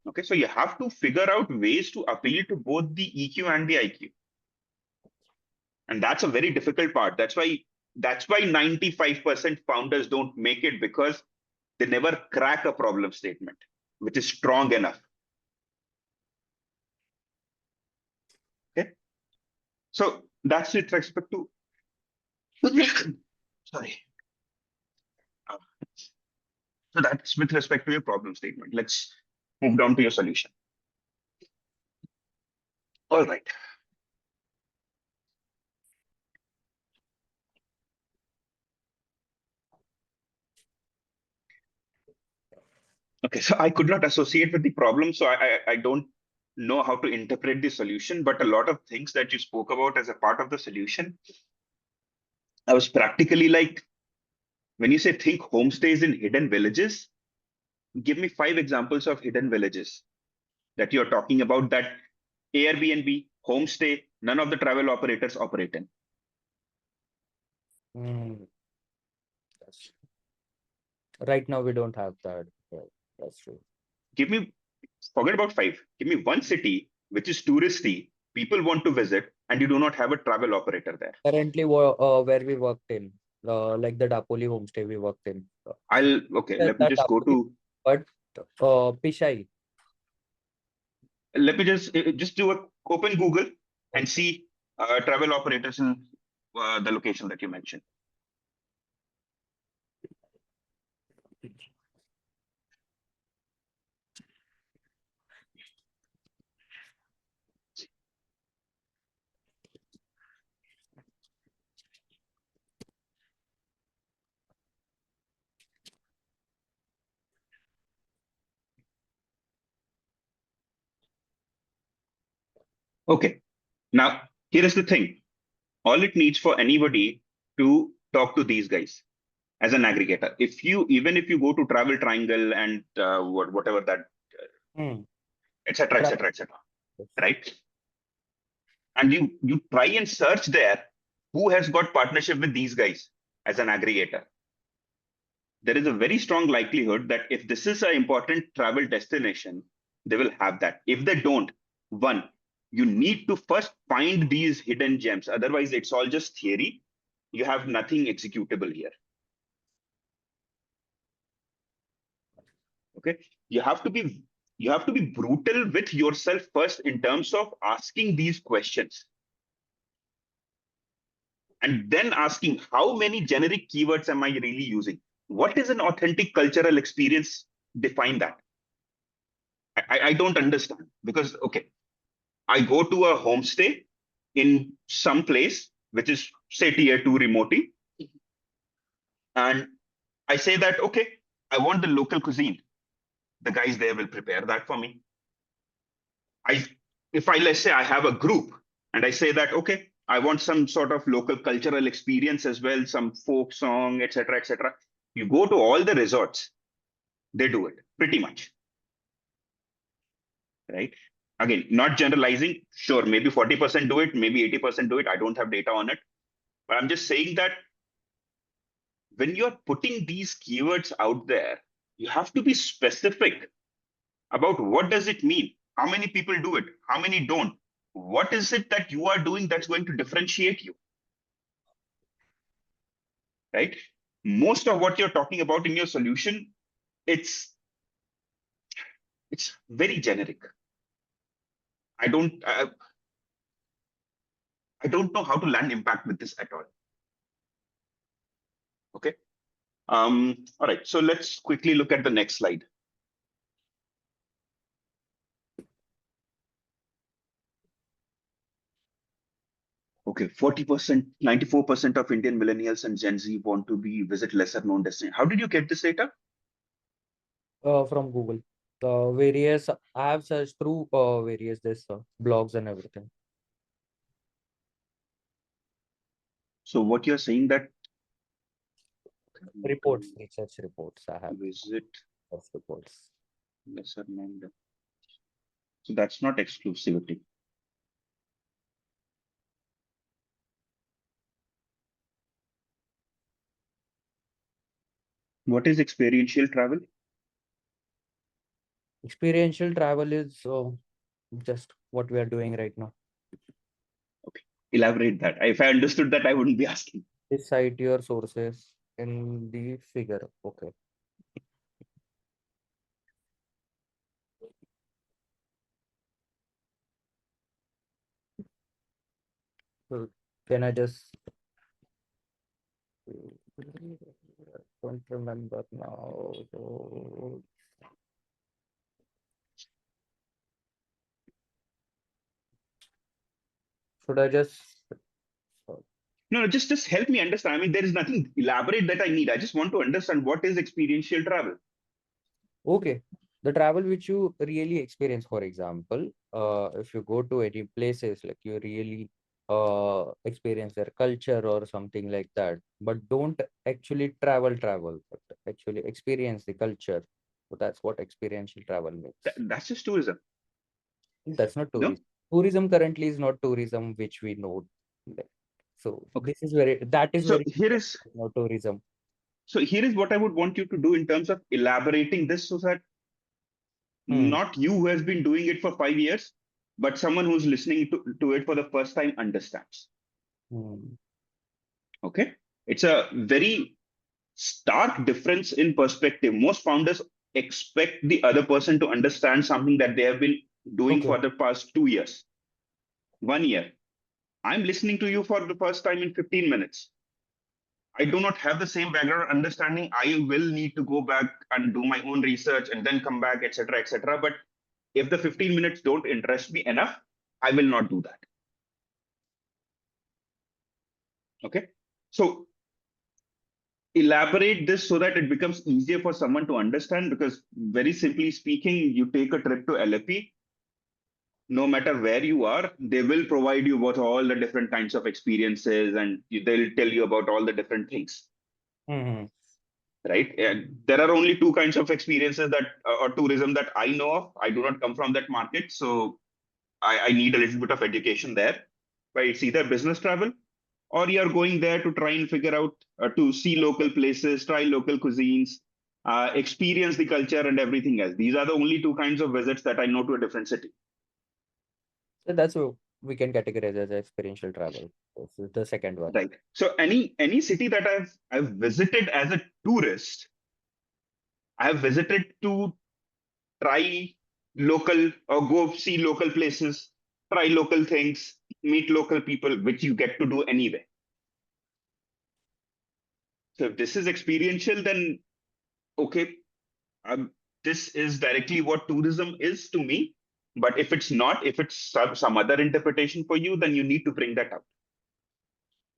Okay, so you have to figure out ways to appeal to both the EQ and the IQ. And that's a very difficult part. That's why 95% founders don't make it, because they never crack a problem statement which is strong enough. Okay. So that's with respect to, sorry. Uh, So that's with respect to your problem statement. Let's move down to your solution. All right. Okay, so I could not associate with the problem, so I don't know how to interpret the solution, but a lot of things that you spoke about as a part of the solution, I was practically like, when you say think homestays in hidden villages, give me 5 examples of hidden villages that you're talking about that Airbnb, homestay, none of the travel operators operate in.
Mm, that's- Right now, we don't have that. Yeah, that's true.
Give me, forget about 5. Give me one city which is touristy, people want to visit, and you do not have a travel operator there.
Currently, where we worked in, like the Dapoli homestay we worked in.
Okay, let me
That
just go
Dapoli,
to,
but Pishai.
let me just do a open Google and
Okay.
see travel operators in the location that you mentioned. Okay, now here is the thing. All it needs for anybody to talk to these guys as an aggregator. Even if you go to Travel Triangle and whatever that,
Hmm.
etc., etc., etc., right? And you try and search there who has got partnership with these guys as an aggregator. There is a very strong likelihood that if this is an important travel destination, they will have that. If they don't, one, you need to first find these hidden gems. Otherwise, it's all just theory. You have nothing executable here. Okay. You have to be brutal with yourself first in terms of asking these questions. And then asking how many generic keywords am I really using? What is an authentic cultural experience? Define that. I don't understand because, okay, I go to a homestay in some place, which is say tier 2 remotely, and I say that, okay, I want the local cuisine. The guys there will prepare that for me. If I, let's say I have a group and I say that, okay, I want some sort of local cultural experience as well, some folk song, etc., etc. You go to all the resorts, they do it pretty much, right? Again, not generalizing. Sure, maybe 40% do it, maybe 80% do it. I don't have data on it, but I'm just saying that when you're putting these keywords out there, you have to be specific about what does it mean, how many people do it, how many don't, what is it that you are doing that's going to differentiate you, right? Most of what you're talking about in your solution, it's very generic. I don't I don't know how to land impact with this at all. Okay. All right, so let's quickly look at the next slide. Okay, 40%, 94% of Indian millennials and Gen Z want to visit lesser known destinations. How did you get this data?
From Google. I have searched through various this blogs and everything.
So what you're saying that
Research reports. I have
visit
such reports.
lesser known. So that's not exclusivity. What is experiential travel?
Experiential travel is just what we are doing right now.
Okay, elaborate that. If I understood that, I wouldn't be asking.
Cite your sources in the figure. Okay. So can I just don't remember now. So, should I just
No, just help me understand. I mean, there is nothing elaborate that I need. I just want to understand what is experiential travel.
okay, the travel which you really experience, for example, if you go to any places, like you really experience their culture or something like that, but don't actually travel, but actually experience the culture. So that's what experiential travel means.
That's just tourism.
That's not
No?
tourism. Tourism currently is not tourism which we know. Like, so
Okay.
this is very, that is
So
very
here is
not tourism.
what I would want you to do in terms of elaborating this, so that
Hmm.
not you who has been doing it for 5 years, but someone who's listening to it for the first time understands.
Hmm.
Okay. It's a very stark difference in perspective. Most founders expect the other person to understand something that they have been doing
Okay.
for the past 2 years, 1 year. I'm listening to you for the first time in 15 minutes. I do not have the same background understanding. I will need to go back and do my own research and then come back, etc., etc. But if the 15 minutes don't interest me enough, I will not do that. Okay. So elaborate this so that it becomes easier for someone to understand, because very simply speaking, you take a trip to LFP, no matter where you are, they will provide you with all the different kinds of experiences, and they'll tell you about all the different things,
Hmm.
right? And there are only two kinds of experiences that or tourism that I know of. I do not come from that market, so I need a little bit of education there. But it's either business travel, or you're going there to try and figure out to see local places, try local cuisines, experience the culture and everything else. These are the only two kinds of visits that I know to a different city.
So that's what we can categorize as experiential travel. This is the second one.
Right. So any city that I've visited as a tourist, I have visited to try local or go see local places, try local things, meet local people, which you get to do anyway. So if this is experiential, then okay, um, this is directly what tourism is to me. But if it's not, if it's some other interpretation for you, then you need to bring that out.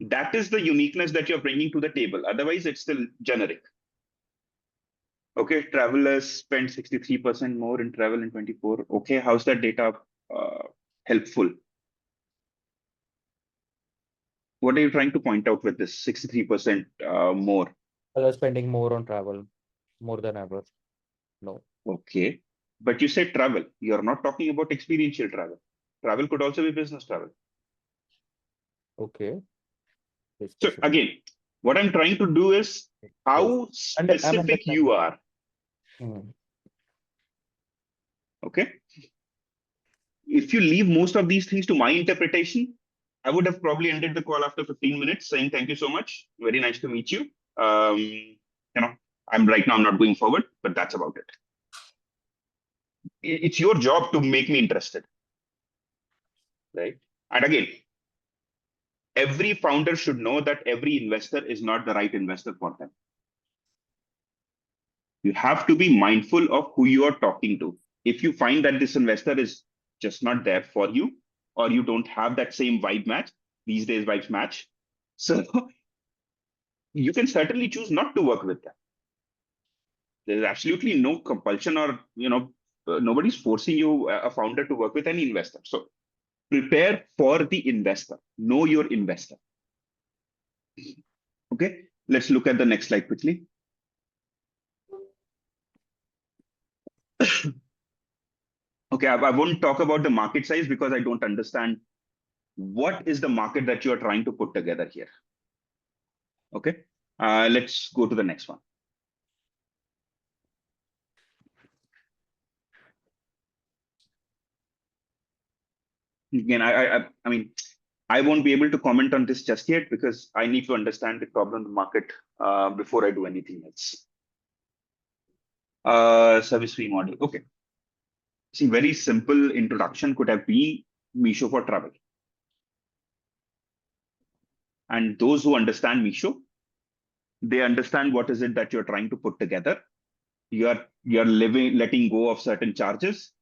That is the uniqueness that you're bringing to the table. Otherwise, it's still generic. Okay, travelers spend 63% more in travel in 24. Okay, how's that data uh, helpful? What are you trying to point out with this 63% more?
People are spending more on travel, more than ever. No.
Okay, but you said travel. You're not talking about experiential travel. Travel could also be business travel.
Okay. Be
So
specific.
again, what I'm trying to do is
Yes.
how
And I'm
specific you
understanding.
are.
Hmm.
Okay. If you leave most of these things to my interpretation, I would have probably ended the call after 15 minutes saying, thank you so much. Very nice to meet you. I'm right now, I'm not going forward, but that's about it. It's your job to make me interested, right? And again, every founder should know that every investor is not the right investor for them. You have to be mindful of who you are talking to. If you find that this investor is just not there for you, or you don't have that same vibe match, these days vibes match, so you can certainly choose not to work with them. There's absolutely no compulsion, or nobody's forcing you, a founder, to work with any investor. So prepare for the investor, know your investor. Okay, let's look at the next slide quickly. Okay, I won't talk about the market size because I don't understand what is the market that you are trying to put together here. Okay, let's go to the next one. Again, I mean, I won't be able to comment on this just yet because I need to understand the problem of the market before I do anything else. Service fee model. Okay. See, very simple introduction could have been Misho for travel. And those who understand Misho, they understand what is it that you're trying to put together. You're letting go of certain charges,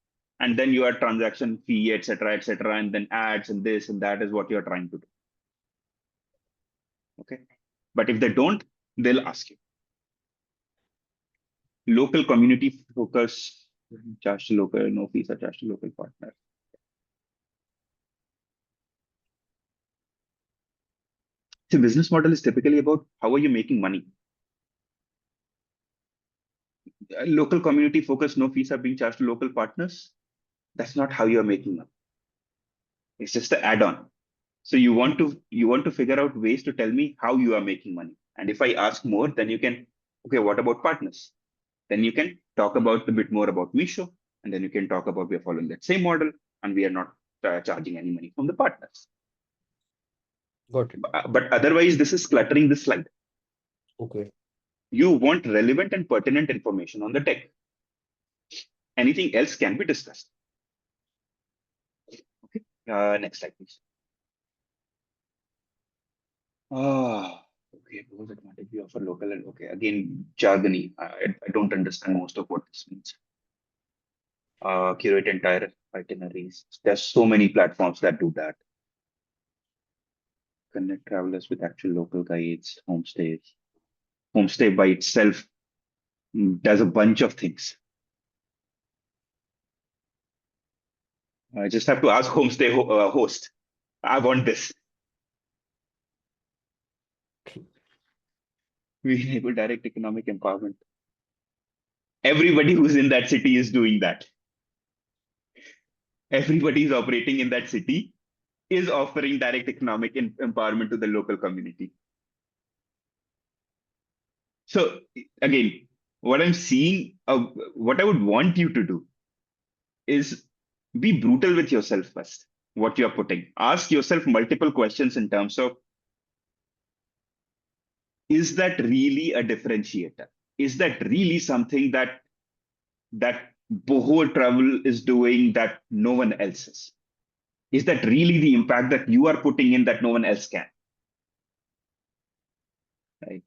and then your transaction fee, etc., and then ads and this and that is what you're trying to do. Okay. But if they don't, they'll ask you. Local community focus, charge to local, no fees are charged to local partner. The business model is typically about how are you making money. Local community focus, no fees are being charged to local partners. That's not how you're making money. It's just an add-on. So you want to figure out ways to tell me how you are making money. And if I ask more, then you can, okay, what about partners? Then you can talk about a bit more about Misho, and then you can talk about we are following that same model and we are not charging any money from the partners.
Got it.
But otherwise, this is cluttering the slide.
Okay.
You want relevant and pertinent information on the tech. Anything else can be discussed. Okay. Next slide, please. Okay. What advantage we offer local and okay. Again, jargony. I don't understand most of what this means. Curate entire itineraries. There's so many platforms that do that. Connect travelers with actual local guides, homestays. Homestay by itself does a bunch of things. I just have to ask homestay host. I want this. We enable direct economic empowerment. Everybody who's in that city is doing that. Everybody is operating in that city is offering direct economic empowerment to the local community. So again, what I'm seeing, what I would want you to do is be brutal with yourself first, what you're putting. Ask yourself multiple questions in terms of, is that really a differentiator? Is that really something that Boho travel is doing that no one else is? Is that really the impact that you are putting in that no one else can? Right.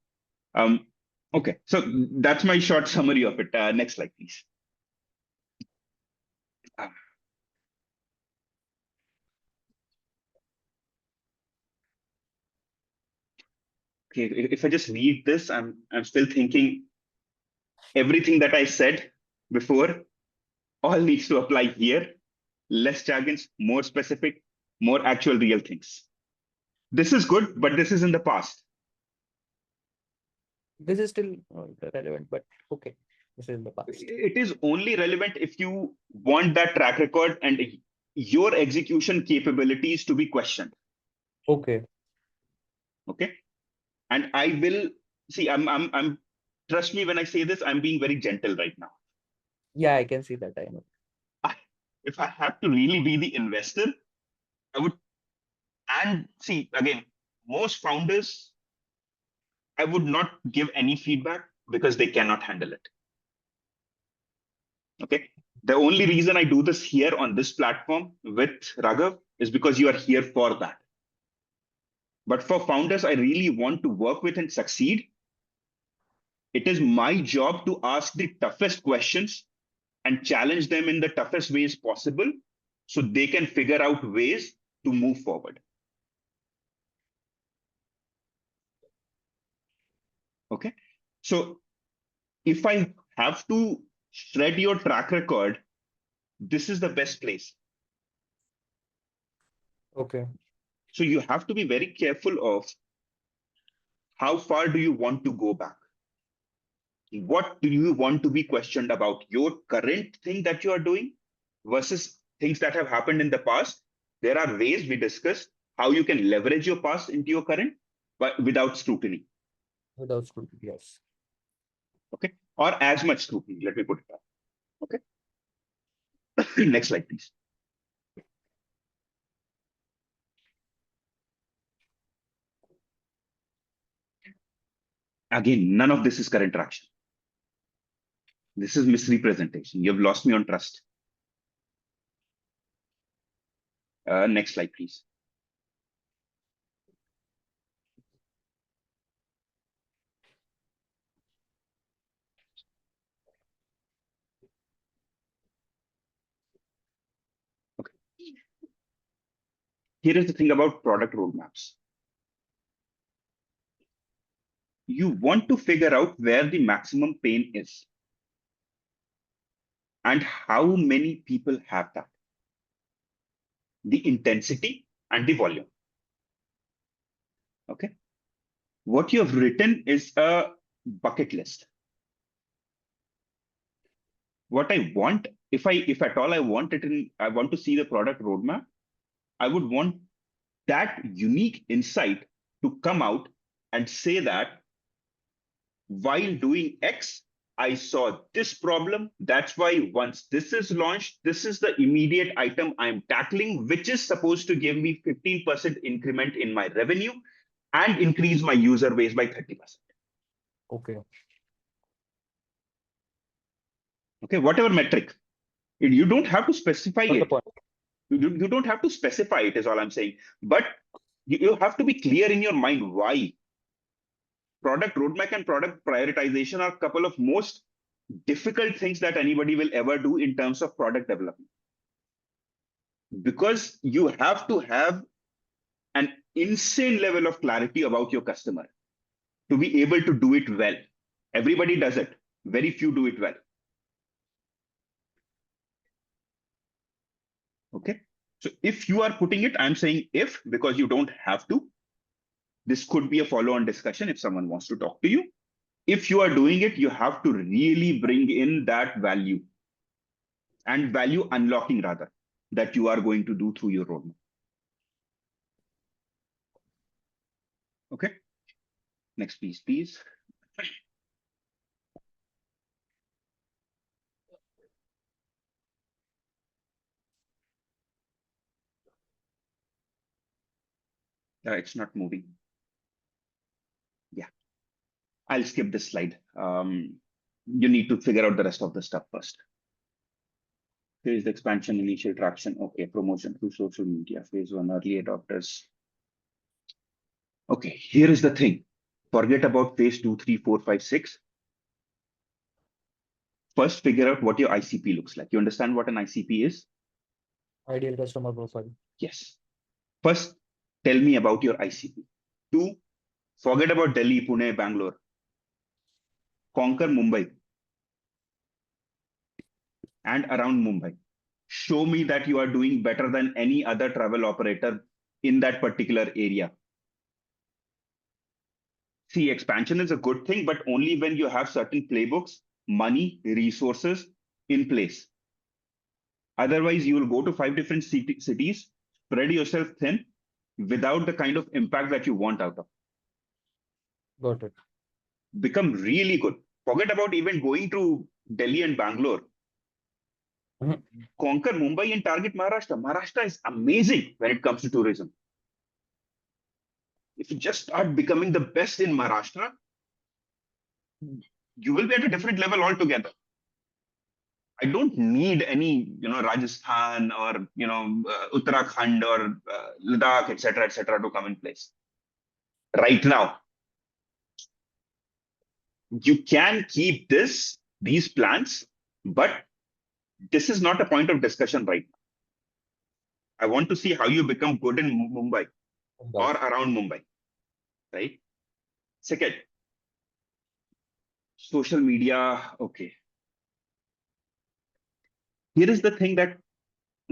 Okay, so that's my short summary of it. Next slide, please. Okay, if I just read this, I'm still thinking everything that I said before all needs to apply here. Less jargons, more specific, more actual real things. This is good, but this is in the past.
This is still relevant, but okay. This is in the past.
It is only relevant if you want that track record and your execution capabilities to be questioned.
Okay.
Okay. And I will see, I'm trust me when I say this, I'm being very gentle right now.
Yeah, I can see that. I know.
If I have to really be the investor, I would, and see, again, most founders, I would not give any feedback because they cannot handle it. Okay. The only reason I do this here on this platform with Raghav is because you are here for that. But for founders, I really want to work with and succeed. It is my job to ask the toughest questions and challenge them in the toughest ways possible so they can figure out ways to move forward. Okay. So if I have to shred your track record, this is the best place.
Okay.
So you have to be very careful of how far do you want to go back? What do you want to be questioned about? Your current thing that you are doing versus things that have happened in the past. There are ways we discussed how you can leverage your past into your current, but without scrutiny.
Without scrutiny, yes.
Okay. Or as much scrutiny, let me put it that. Okay. Next slide, please. Again, none of this is current traction. This is misrepresentation. You've lost me on trust. Next slide, please. Here is the thing about product roadmaps. You want to figure out where the maximum pain is and how many people have that, the intensity and the volume. Okay. What you have written is a bucket list. What I want, if at all I want it in, I want to see the product roadmap, I would want that unique insight to come out and say that while doing X, I saw this problem. That's why once this is launched, this is the immediate item I'm tackling, which is supposed to give me 15% increment in my revenue and increase my user base by 30%.
Okay.
Okay, whatever metric. You don't have to specify
Got the
it.
point.
You don't have to specify it, is all I'm saying. But you have to be clear in your mind why. Product roadmap and product prioritization are a couple of most difficult things that anybody will ever do in terms of product development. Because you have to have an insane level of clarity about your customer to be able to do it well. Everybody does it. Very few do it well. Okay. So if you are putting it, I'm saying if, because you don't have to. This could be a follow-on discussion if someone wants to talk to you. If you are doing it, you have to really bring in that value and value unlocking rather that you are going to do through your roadmap. Okay. Next piece, please. It's not moving. Yeah. I'll skip this slide. You need to figure out the rest of the stuff first. Phase expansion, initial traction. Okay, promotion through social media. Phase 1, early adopters. Okay, here is the thing. Forget about phase 2, 3, 4, 5, 6. First, figure out what your ICP looks like. You understand what an ICP is?
Ideal customer profile.
Yes. First, tell me about your ICP. 2, forget about Delhi, Pune, Bangalore. Conquer Mumbai and around Mumbai. Show me that you are doing better than any other travel operator in that particular area. See, expansion is a good thing, but only when you have certain playbooks, money, resources in place. Otherwise, you will go to 5 different cities, spread yourself thin without the kind of impact that you want out of.
Got it.
Become really good. Forget about even going to Delhi and Bangalore. Conquer Mumbai and target Maharashtra. Maharashtra is amazing when it comes to tourism. If you just start becoming the best in Maharashtra, you will be at a different level altogether. I don't need any, Rajasthan or, Uttarakhand or Ladakh, etc., to come in place. Right now, you can keep these plans, but this is not a point of discussion right now. I want to see how you become good in Mumbai or around Mumbai, right? Second, social media. Okay. Here is the thing that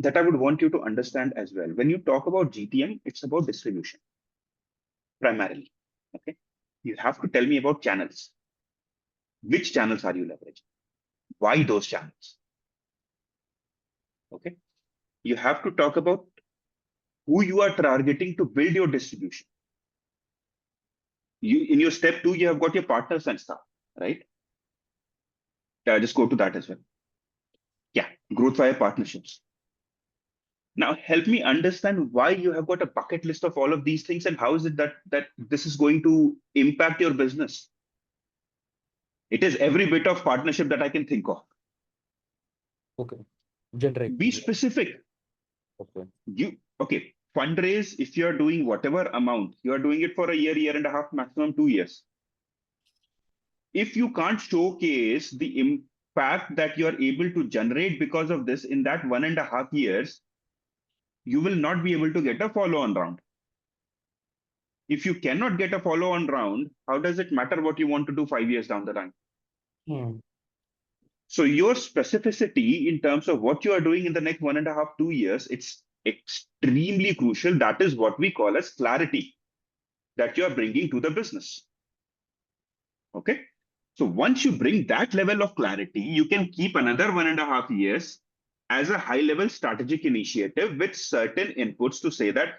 I would want you to understand as well. When you talk about GTM, it's about distribution primarily. Okay. You have to tell me about channels. Which channels are you leveraging? Why those channels? Okay. You have to talk about who you are targeting to build your distribution. In your step 2, you have got your partners and stuff, right? Just go to that as well. Yeah, growth via partnerships. Now, help me understand why you have got a bucket list of all of these things and how is it that this is going to impact your business? It is every bit of partnership that I can think of.
Okay. Generic.
Be specific.
Okay.
Fundraise, if you're doing whatever amount, you're doing it for a year and a half, maximum 2 years. If you can't showcase the impact that you're able to generate because of this in that 1.5 years, you will not be able to get a follow-on round. If you cannot get a follow-on round, how does it matter what you want to do 5 years down the line? So your specificity in terms of what you are doing in the next 1.5, 2 years, it's extremely crucial. That is what we call as clarity that you are bringing to the business. Okay. So once you bring that level of clarity, you can keep another 1.5 years as a high-level strategic initiative with certain inputs to say that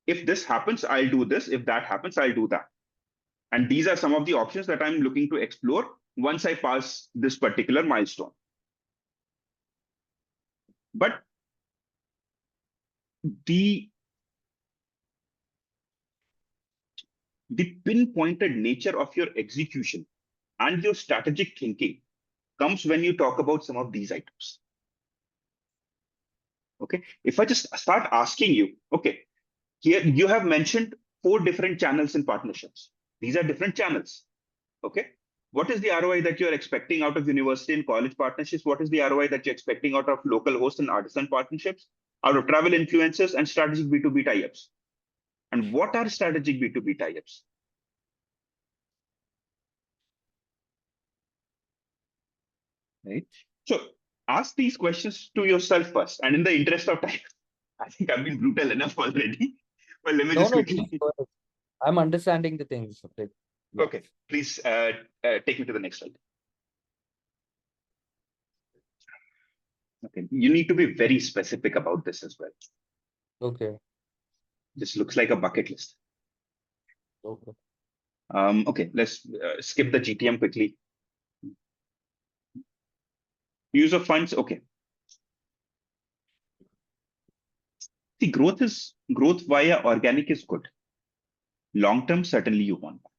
if this happens, I'll do this. If that happens, I'll do that. And these are some of the options that I'm looking to explore once I pass this particular milestone. But the pinpointed nature of your execution and your strategic thinking comes when you talk about some of these items. Okay. If I just start asking you, okay, here you have mentioned 4 different channels and partnerships. These are different channels. Okay. What is the ROI that you're expecting out of university and college partnerships? What is the ROI that you're expecting out of local host and artisan partnerships, out of travel influencers and strategic B2B tie-ups? And what are strategic B2B tie-ups? Right. So ask these questions to yourself first. And in the interest of time, I think I've been brutal enough already. Well, let me just quickly.
Please go ahead. I'm understanding the things. Like, yeah.
Okay, please take me to the next slide. Okay, you need to be very specific about this as well.
Okay.
This looks like a bucket list.
Okay.
Okay, let's skip the GTM quickly. Use of funds, okay. See, growth via organic is good. Long term, certainly you want that.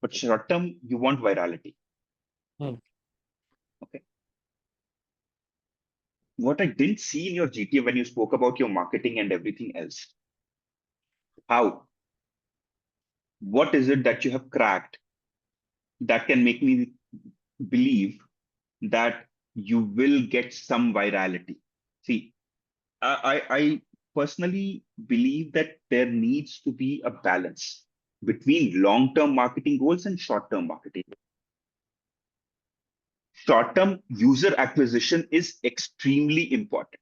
But short term, you want virality. Okay. What I didn't see in your GTM when you spoke about your marketing and everything else. How? What is it that you have cracked that can make me believe that you will get some virality? See, I personally believe that there needs to be a balance between long-term marketing goals and short-term marketing. Short-term user acquisition is extremely important.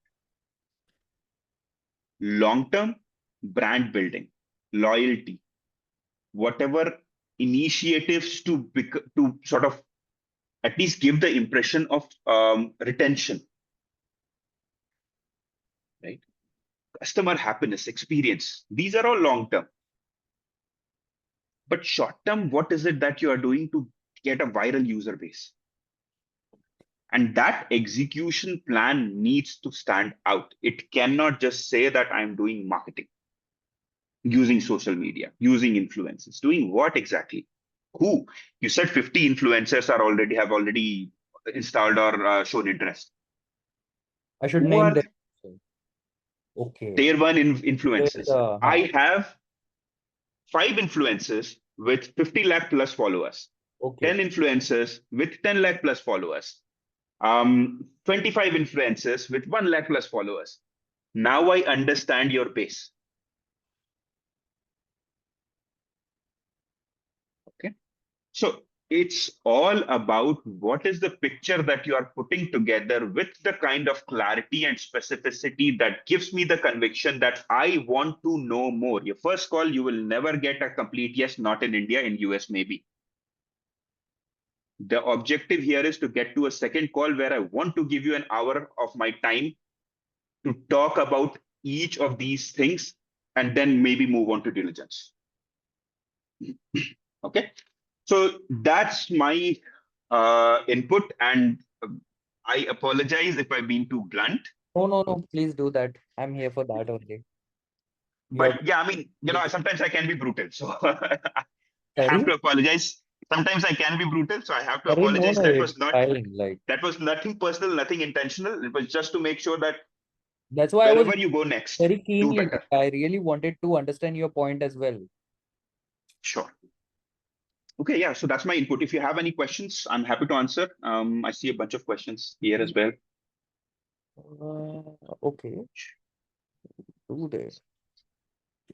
Long-term brand building, loyalty, whatever initiatives to sort of at least give the impression of retention, right? Customer happiness, experience. These are all long-term. But short-term, what is it that you are doing to get a viral user base? And that execution plan needs to stand out. It cannot just say that I'm doing marketing, using social media, using influencers. Doing what exactly? Who? You said 50 influencers have already installed or shown interest.
I should
Who
name
are
them. Okay.
Tier 1 influencers? I have 5 influencers with 50 lakh plus followers.
Okay.
10 influencers with 10 lakh plus followers. 25 influencers with 1 lakh plus followers. Now I understand your base. Okay. So it's all about what is the picture that you are putting together with the kind of clarity and specificity that gives me the conviction that I want to know more. Your first call, you will never get a complete yes, not in India, in US maybe. The objective here is to get to a second call where I want to give you an hour of my time to talk about each of these things and then maybe move on to diligence. Okay. So that's my input, and I apologize if I've been too blunt.
No, please do that. I'm here for that only.
But yeah, I mean, sometimes I can be brutal. So I have to apologize. Sometimes I can be brutal, so I have to apologize.
No,
That was not
like
that was nothing personal, nothing intentional. It was just to make sure that
that's why
wherever
I was
you go next,
very
do
keenly.
better.
I really wanted to understand your point as well.
Sure. Okay, yeah, so that's my input. If you have any questions, I'm happy to answer. I see a bunch of questions here as well.
Okay. Do they?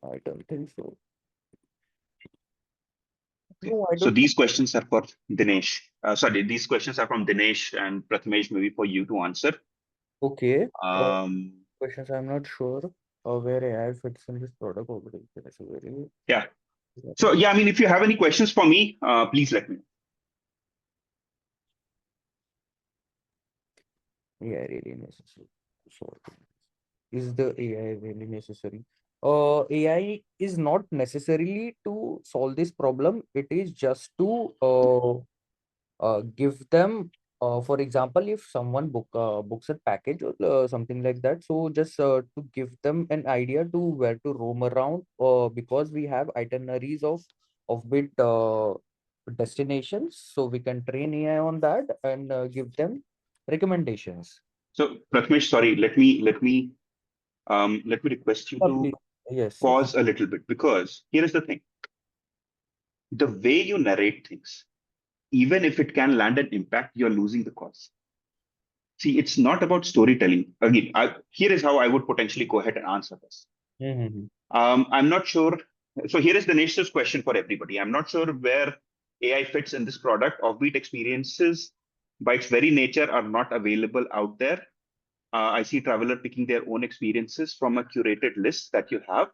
I don't think so. No, I
So
don't.
these questions are for Dinesh. Sorry, these questions are from Dinesh and Prathamesh, maybe for you to answer.
Okay.
Um,
Questions I'm not sure where AI fits in this product already. That's a very
yeah. So yeah, I mean, if you have any questions for me, please let me know.
AI really necessary. So, is the AI really necessary? AI is not necessarily to solve this problem. It is just to give them, for example, if someone books a package or something like that, so just to give them an idea to where to roam around, because we have itineraries of bit destinations, so we can train AI on that and give them recommendations.
So Prathamesh, sorry, let me request you to
Please. Yes, yes.
pause a little bit, because here is the thing: the way you narrate things, even if it can land an impact, you're losing the cause. See, it's not about storytelling. Again, here is how I would potentially go ahead and answer this.
Mm-hmm.
I'm not sure. So here is the nation's question for everybody. I'm not sure where AI fits in this product. Offbeat experiences, by its very nature, are not available out there. I see Traveler picking their own experiences from a curated list that you have.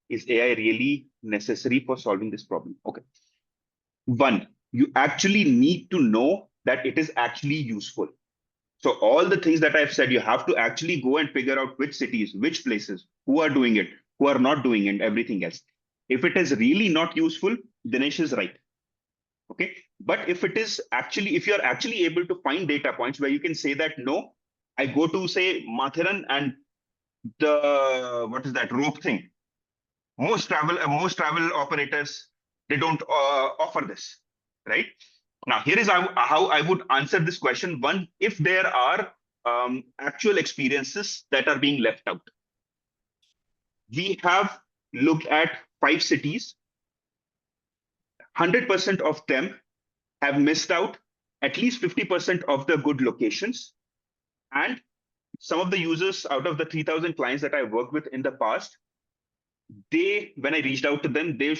Is AI really necessary for solving this problem? Okay. One, you actually need to know that it is actually useful. So all the things that I've said, you have to actually go and figure out which cities, which places, who are doing it, who are not doing it, and everything else. If it is really not useful, Dinesh is right. Okay. But if it is actually, if you're actually able to find data points where you can say that, no, I go to say Mathiran and the, what is that rope thing? Most travel operators, they don't offer this, right? Now, here is how I would answer this question. One, if there are actual experiences that are being left out, we have looked at 5 cities. 100% of them have missed out at least 50% of the good locations. And some of the users out of the 3,000 clients that I worked with in the past, when I reached out to them, they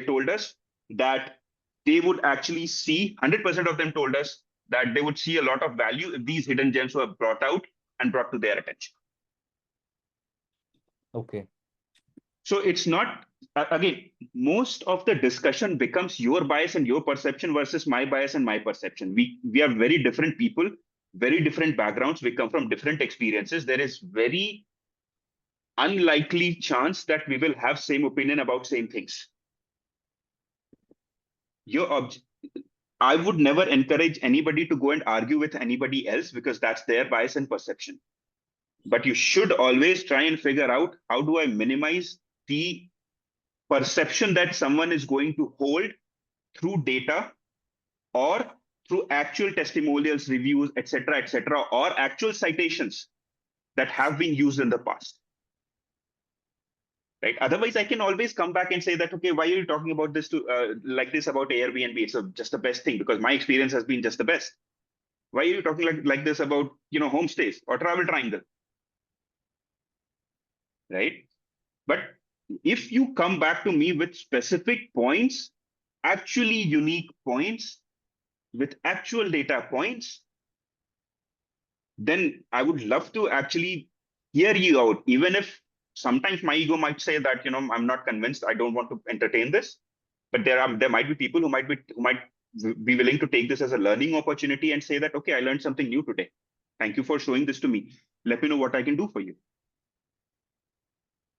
told us that they would actually see, 100% of them told us that they would see a lot of value if these hidden gems were brought out and brought to their attention.
Okay.
So it's not, again, most of the discussion becomes your bias and your perception versus my bias and my perception. We are very different people, very different backgrounds. We come from different experiences. There is very unlikely chance that we will have same opinion about same things. I would never encourage anybody to go and argue with anybody else, because that's their bias and perception. But you should always try and figure out, how do I minimize the perception that someone is going to hold through data or through actual testimonials, reviews, etc., or actual citations that have been used in the past. Right? Otherwise, I can always come back and say that, okay, why are you talking about this like this about Airbnb? It's just the best thing because my experience has been just the best. Why are you talking like this about homestays or Travel Triangle? Right? But if you come back to me with specific points, actually unique points, with actual data points, then I would love to actually hear you out, even if sometimes my ego might say that, I'm not convinced, I don't want to entertain this. But there might be people who might be willing to take this as a learning opportunity and say that, okay, I learned something new today. Thank you for showing this to me. Let me know what I can do for you.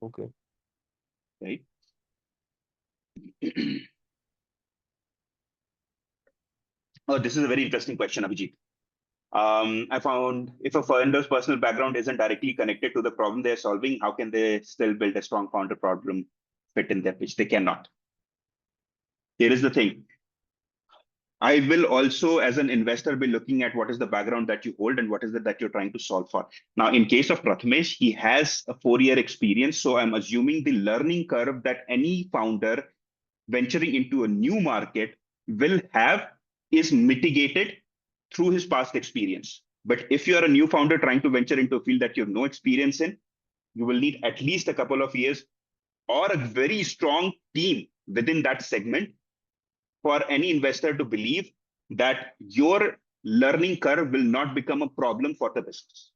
Okay.
Right? Oh, this is a very interesting question, Abhijit. I found if a founder's personal background isn't directly connected to the problem they're solving, how can they still build a strong founder problem fit in their pitch? They cannot. Here is the thing. I will also, as an investor, be looking at what is the background that you hold and what is it that you're trying to solve for. Now, in case of Prathamesh, he has a 4-year experience. So I'm assuming the learning curve that any founder venturing into a new market will have is mitigated through his past experience. But if you're a new founder trying to venture into a field that you have no experience in, You will need at least a couple of years or a very strong team within that segment for any investor to believe that your learning curve will not become a problem for the business.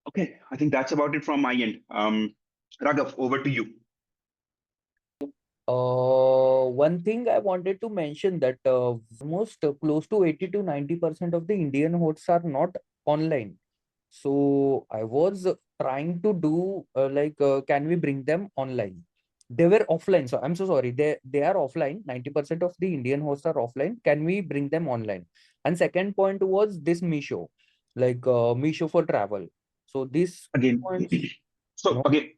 Okay, I think that's about it from my end. Raghav, over to you.
One thing I wanted to mention that almost close to 80 to 90% of the Indian hosts are not online. So I was trying to do can we bring them online? They were offline. So I'm so sorry. They are offline. 90% of the Indian hosts are offline. Can we bring them online? And second point was this Meesho, Meesho for travel. So these
Again,
points,
so again,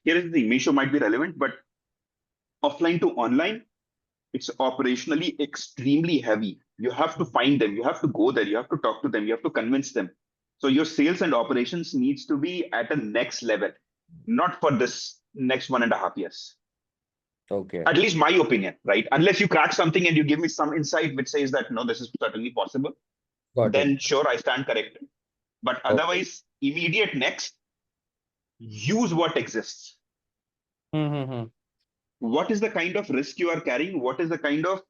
here is the thing. Meesho might be relevant, but offline to online, it's operationally extremely heavy. You have to find them, you have to go there, you have to talk to them, you have to convince them. So your sales and operations needs to be at a next level, not for this next 1.5 years.
okay,
At least my opinion, right? Unless you crack something and you give me some insight which says that no, this is certainly possible,
got it.
then sure, I stand corrected. But
Okay.
otherwise, immediate next, use what exists.
Mm-hmm.
What is the kind of risk you are carrying? What is the kind of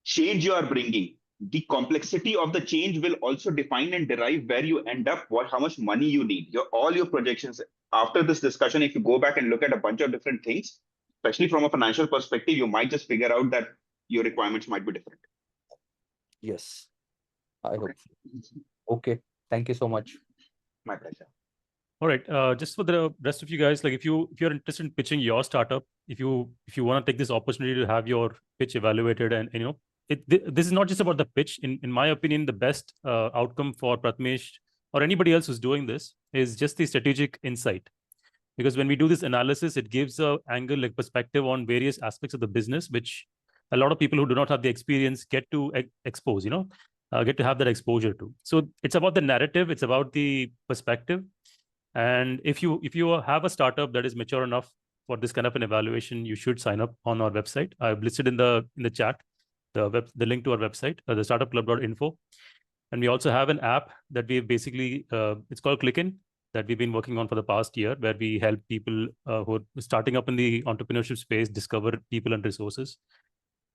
change you are bringing? The complexity of the change will also define and derive where you end up, how much money you need. All your projections after this discussion, if you go back and look at a bunch of different things, especially from a financial perspective, you might just figure out that your requirements might be different.
Yes, I hope so. Okay, thank you so much.
My pleasure.
All right. Just for the rest of you guys, like if you're interested in pitching your startup, if you want to take this opportunity to have your pitch evaluated, and this is not just about the pitch. In my opinion, the best outcome for Prathamesh or anybody else who's doing this is just the strategic insight. Because when we do this analysis, it gives a angle, like perspective on various aspects of the business, which a lot of people who do not have the experience get to expose, get to have that exposure to. So it's about the narrative, it's about the perspective. And if you have a startup that is mature enough for this kind of an evaluation, you should sign up on our website. I've listed in the chat the link to our website, the startupclub.info. And we also have an app that we've basically, it's called Clickin, that we've been working on for the past year, where we help people who are starting up in the entrepreneurship space discover people and resources.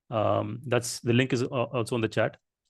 That's the link is also on the chat.